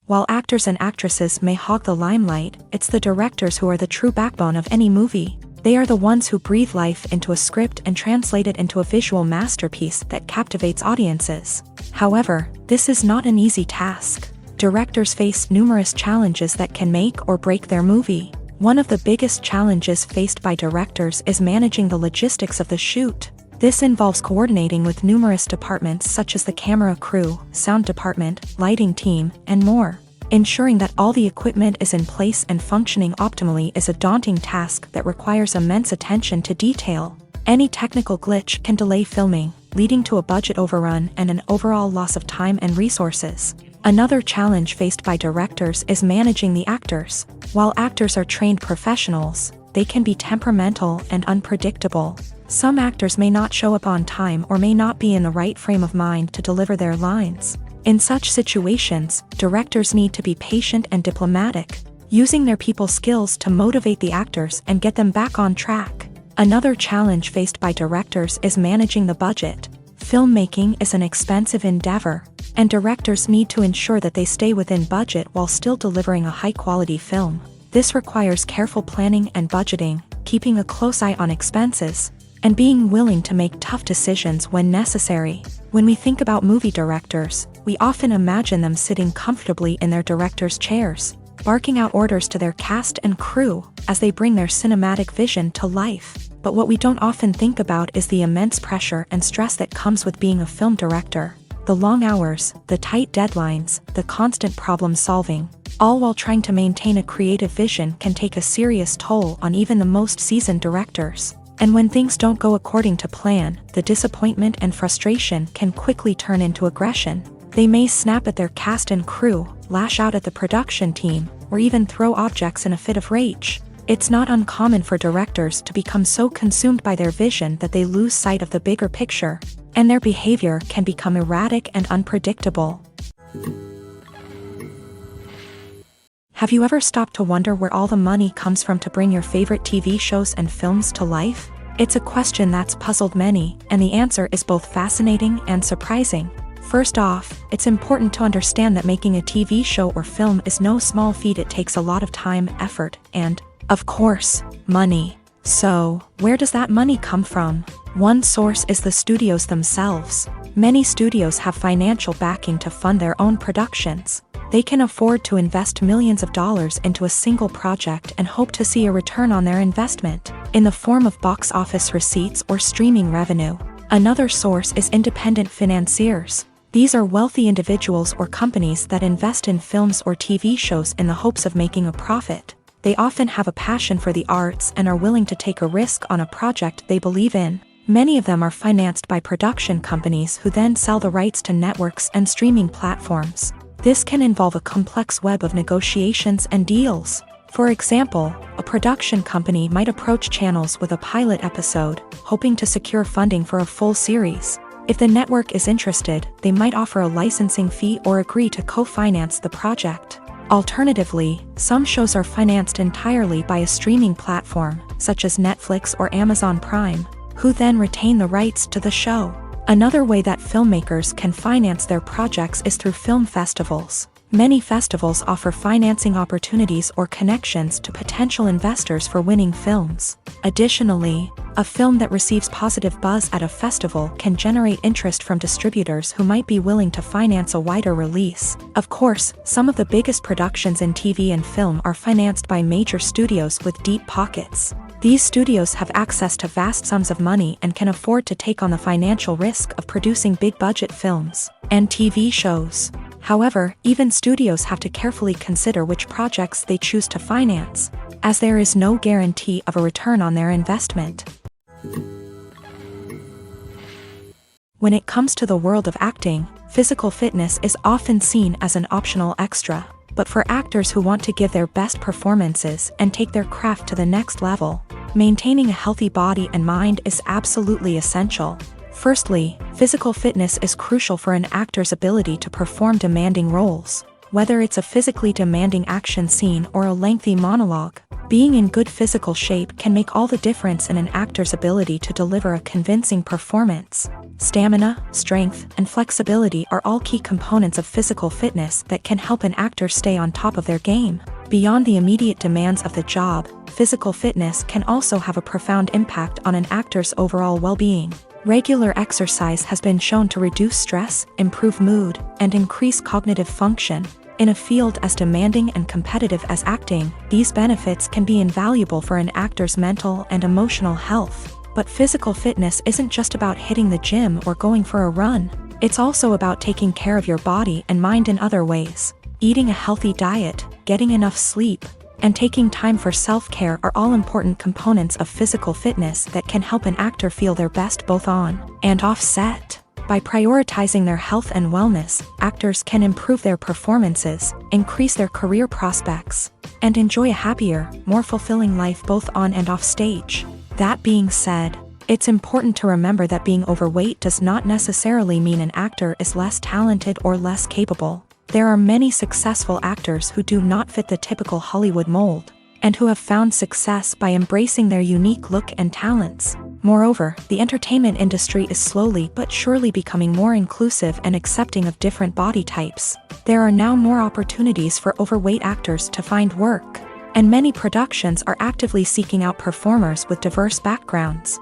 While actors and actresses may hog the limelight, it's the directors who are the true backbone of any movie. They are the ones who breathe life into a script and translate it into a visual masterpiece that captivates audiences. However, this is not an easy task. Directors face numerous challenges that can make or break their movie. One of the biggest challenges faced by directors is managing the logistics of the shoot. This involves coordinating with numerous departments such as the camera crew, sound department, lighting team, and more. Ensuring that all the equipment is in place and functioning optimally is a daunting task that requires immense attention to detail. Any technical glitch can delay filming, leading to a budget overrun and an overall loss of time and resources. Another challenge faced by directors is managing the actors. While actors are trained professionals, they can be temperamental and unpredictable. Some actors may not show up on time or may not be in the right frame of mind to deliver their lines. In such situations, directors need to be patient and diplomatic, using their people skills to motivate the actors and get them back on track. Another challenge faced by directors is managing the budget. Filmmaking is an expensive endeavor, and directors need to ensure that they stay within budget while still delivering a high-quality film. This requires careful planning and budgeting, keeping a close eye on expenses, and being willing to make tough decisions when necessary. When we think about movie directors, we often imagine them sitting comfortably in their director's chairs, barking out orders to their cast and crew as they bring their cinematic vision to life. But what we don't often think about is the immense pressure and stress that comes with being a film director. The long hours, the tight deadlines, the constant problem solving, all while trying to maintain a creative vision can take a serious toll on even the most seasoned directors. And when things don't go according to plan, the disappointment and frustration can quickly turn into aggression. They may snap at their cast and crew, lash out at the production team, or even throw objects in a fit of rage. It's not uncommon for directors to become so consumed by their vision that they lose sight of the bigger picture, and their behavior can become erratic and unpredictable. Have you ever stopped to wonder where all the money comes from to bring your favorite TV shows and films to life? It's a question that's puzzled many, and the answer is both fascinating and surprising. First off, it's important to understand that making a TV show or film is no small feat. It takes a lot of time, effort, and, of course, money. So, where does that money come from? One source is the studios themselves. Many studios have financial backing to fund their own productions. They can afford to invest millions of dollars into a single project and hope to see a return on their investment, in the form of box office receipts or streaming revenue. Another source is independent financiers. These are wealthy individuals or companies that invest in films or TV shows in the hopes of making a profit. They often have a passion for the arts and are willing to take a risk on a project they believe in. Many of them are financed by production companies who then sell the rights to networks and streaming platforms. This can involve a complex web of negotiations and deals. For example, a production company might approach channels with a pilot episode, hoping to secure funding for a full series. If the network is interested, they might offer a licensing fee or agree to co-finance the project. Alternatively, some shows are financed entirely by a streaming platform, such as Netflix or Amazon Prime, who then retain the rights to the show. Another way that filmmakers can finance their projects is through film festivals. Many festivals offer financing opportunities or connections to potential investors for winning films. Additionally, a film that receives positive buzz at a festival can generate interest from distributors who might be willing to finance a wider release. Of course, some of the biggest productions in TV and film are financed by major studios with deep pockets. These studios have access to vast sums of money and can afford to take on the financial risk of producing big-budget films and TV shows. However, even studios have to carefully consider which projects they choose to finance, as there is no guarantee of a return on their investment. When it comes to the world of acting, physical fitness is often seen as an optional extra. But for actors who want to give their best performances and take their craft to the next level, maintaining a healthy body and mind is absolutely essential. Firstly, physical fitness is crucial for an actor's ability to perform demanding roles. Whether it's a physically demanding action scene or a lengthy monologue, being in good physical shape can make all the difference in an actor's ability to deliver a convincing performance. Stamina, strength, and flexibility are all key components of physical fitness that can help an actor stay on top of their game. Beyond the immediate demands of the job, physical fitness can also have a profound impact on an actor's overall well-being. Regular exercise has been shown to reduce stress, improve mood, and increase cognitive function. In a field as demanding and competitive as acting, these benefits can be invaluable for an actor's mental and emotional health. But physical fitness isn't just about hitting the gym or going for a run. It's also about taking care of your body and mind in other ways. Eating a healthy diet, getting enough sleep, and taking time for self-care are all important components of physical fitness that can help an actor feel their best both on and off set. By prioritizing their health and wellness, actors can improve their performances, increase their career prospects, and enjoy a happier, more fulfilling life both on and off stage. That being said, it's important to remember that being overweight does not necessarily mean an actor is less talented or less capable. There are many successful actors who do not fit the typical Hollywood mold, and who have found success by embracing their unique look and talents. Moreover, the entertainment industry is slowly but surely becoming more inclusive and accepting of different body types. There are now more opportunities for overweight actors to find work, and many productions are actively seeking out performers with diverse backgrounds.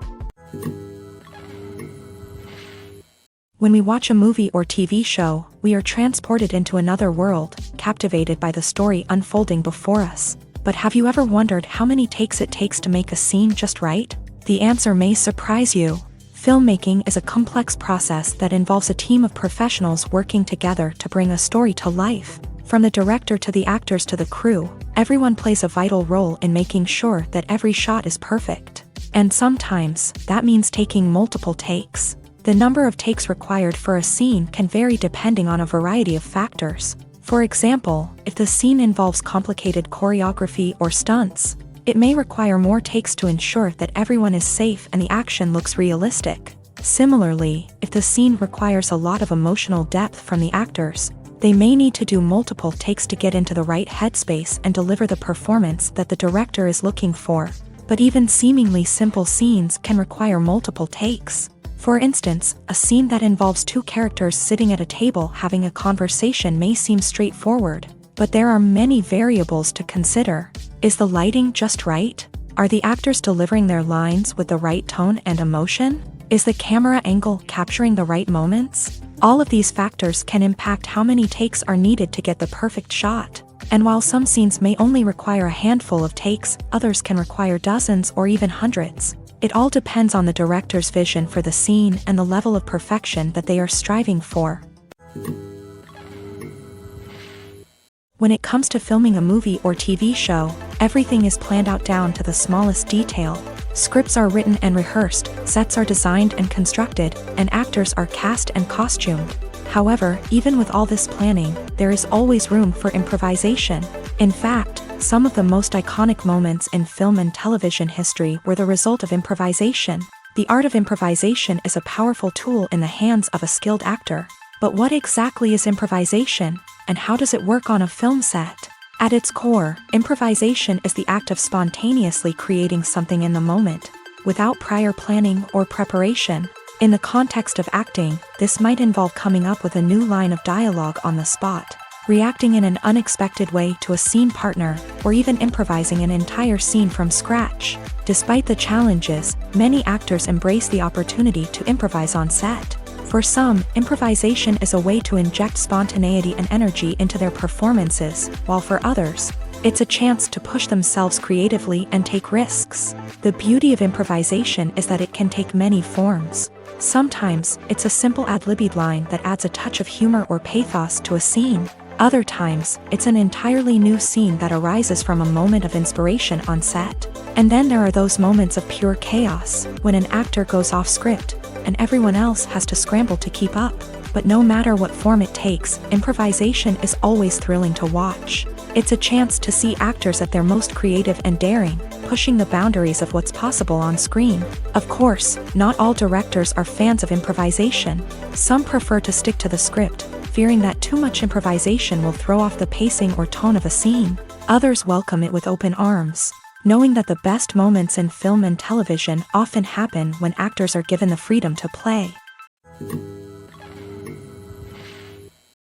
When we watch a movie or TV show, we are transported into another world, captivated by the story unfolding before us. But have you ever wondered how many takes it takes to make a scene just right? The answer may surprise you. Filmmaking is a complex process that involves a team of professionals working together to bring a story to life. From the director to the actors to the crew, everyone plays a vital role in making sure that every shot is perfect. And sometimes, that means taking multiple takes. The number of takes required for a scene can vary depending on a variety of factors. For example, if the scene involves complicated choreography or stunts, it may require more takes to ensure that everyone is safe and the action looks realistic. Similarly, if the scene requires a lot of emotional depth from the actors, they may need to do multiple takes to get into the right headspace and deliver the performance that the director is looking for. But even seemingly simple scenes can require multiple takes. For instance, a scene that involves two characters sitting at a table having a conversation may seem straightforward, but there are many variables to consider. Is the lighting just right? Are the actors delivering their lines with the right tone and emotion? Is the camera angle capturing the right moments? All of these factors can impact how many takes are needed to get the perfect shot. And while some scenes may only require a handful of takes, others can require dozens or even hundreds. It all depends on the director's vision for the scene and the level of perfection that they are striving for. When it comes to filming a movie or TV show, everything is planned out down to the smallest detail. Scripts are written and rehearsed, sets are designed and constructed, and actors are cast and costumed. However, even with all this planning, there is always room for improvisation. In fact, some of the most iconic moments in film and television history were the result of improvisation. The art of improvisation is a powerful tool in the hands of a skilled actor. But what exactly is improvisation, and how does it work on a film set? At its core, improvisation is the act of spontaneously creating something in the moment, without prior planning or preparation. In the context of acting, this might involve coming up with a new line of dialogue on the spot, reacting in an unexpected way to a scene partner, or even improvising an entire scene from scratch. Despite the challenges, many actors embrace the opportunity to improvise on set. For some, improvisation is a way to inject spontaneity and energy into their performances, while for others, it's a chance to push themselves creatively and take risks. The beauty of improvisation is that it can take many forms. Sometimes, it's a simple ad-libbed line that adds a touch of humor or pathos to a scene. Other times, it's an entirely new scene that arises from a moment of inspiration on set. And then there are those moments of pure chaos, when an actor goes off script, and everyone else has to scramble to keep up. But no matter what form it takes, improvisation is always thrilling to watch. It's a chance to see actors at their most creative and daring, pushing the boundaries of what's possible on screen. Of course, not all directors are fans of improvisation. Some prefer to stick to the script, fearing that too much improvisation will throw off the pacing or tone of a scene. Others welcome it with open arms, knowing that the best moments in film and television often happen when actors are given the freedom to play.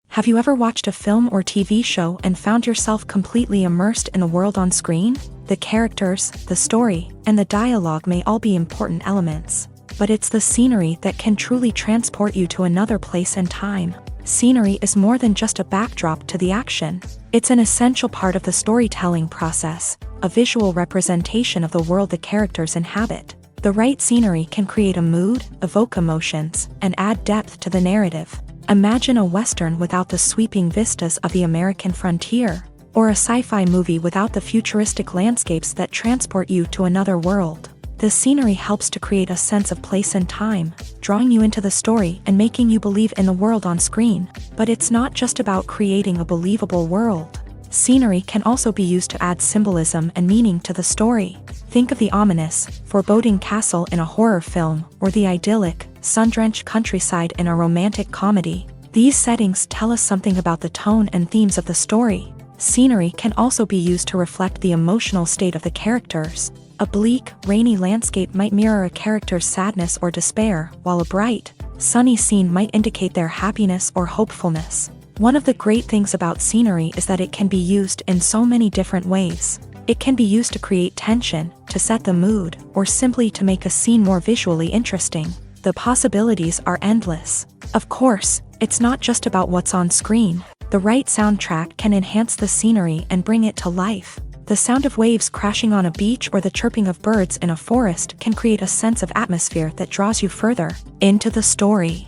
Have you ever watched a film or TV show and found yourself completely immersed in the world on screen? The characters, the story, and the dialogue may all be important elements, but it's the scenery that can truly transport you to another place and time. Scenery is more than just a backdrop to the action. It's an essential part of the storytelling process, a visual representation of the world the characters inhabit. The right scenery can create a mood, evoke emotions, and add depth to the narrative. Imagine a Western without the sweeping vistas of the American frontier, or a sci-fi movie without the futuristic landscapes that transport you to another world. The scenery helps to create a sense of place and time, drawing you into the story and making you believe in the world on screen. But it's not just about creating a believable world. Scenery can also be used to add symbolism and meaning to the story. Think of the ominous, foreboding castle in a horror film, or the idyllic, sun-drenched countryside in a romantic comedy. These settings tell us something about the tone and themes of the story. Scenery can also be used to reflect the emotional state of the characters. A bleak, rainy landscape might mirror a character's sadness or despair, while a bright, sunny scene might indicate their happiness or hopefulness. One of the great things about scenery is that it can be used in so many different ways. It can be used to create tension, to set the mood, or simply to make a scene more visually interesting. The possibilities are endless. Of course, it's not just about what's on screen. The right soundtrack can enhance the scenery and bring it to life. The sound of waves crashing on a beach or the chirping of birds in a forest can create a sense of atmosphere that draws you further into the story.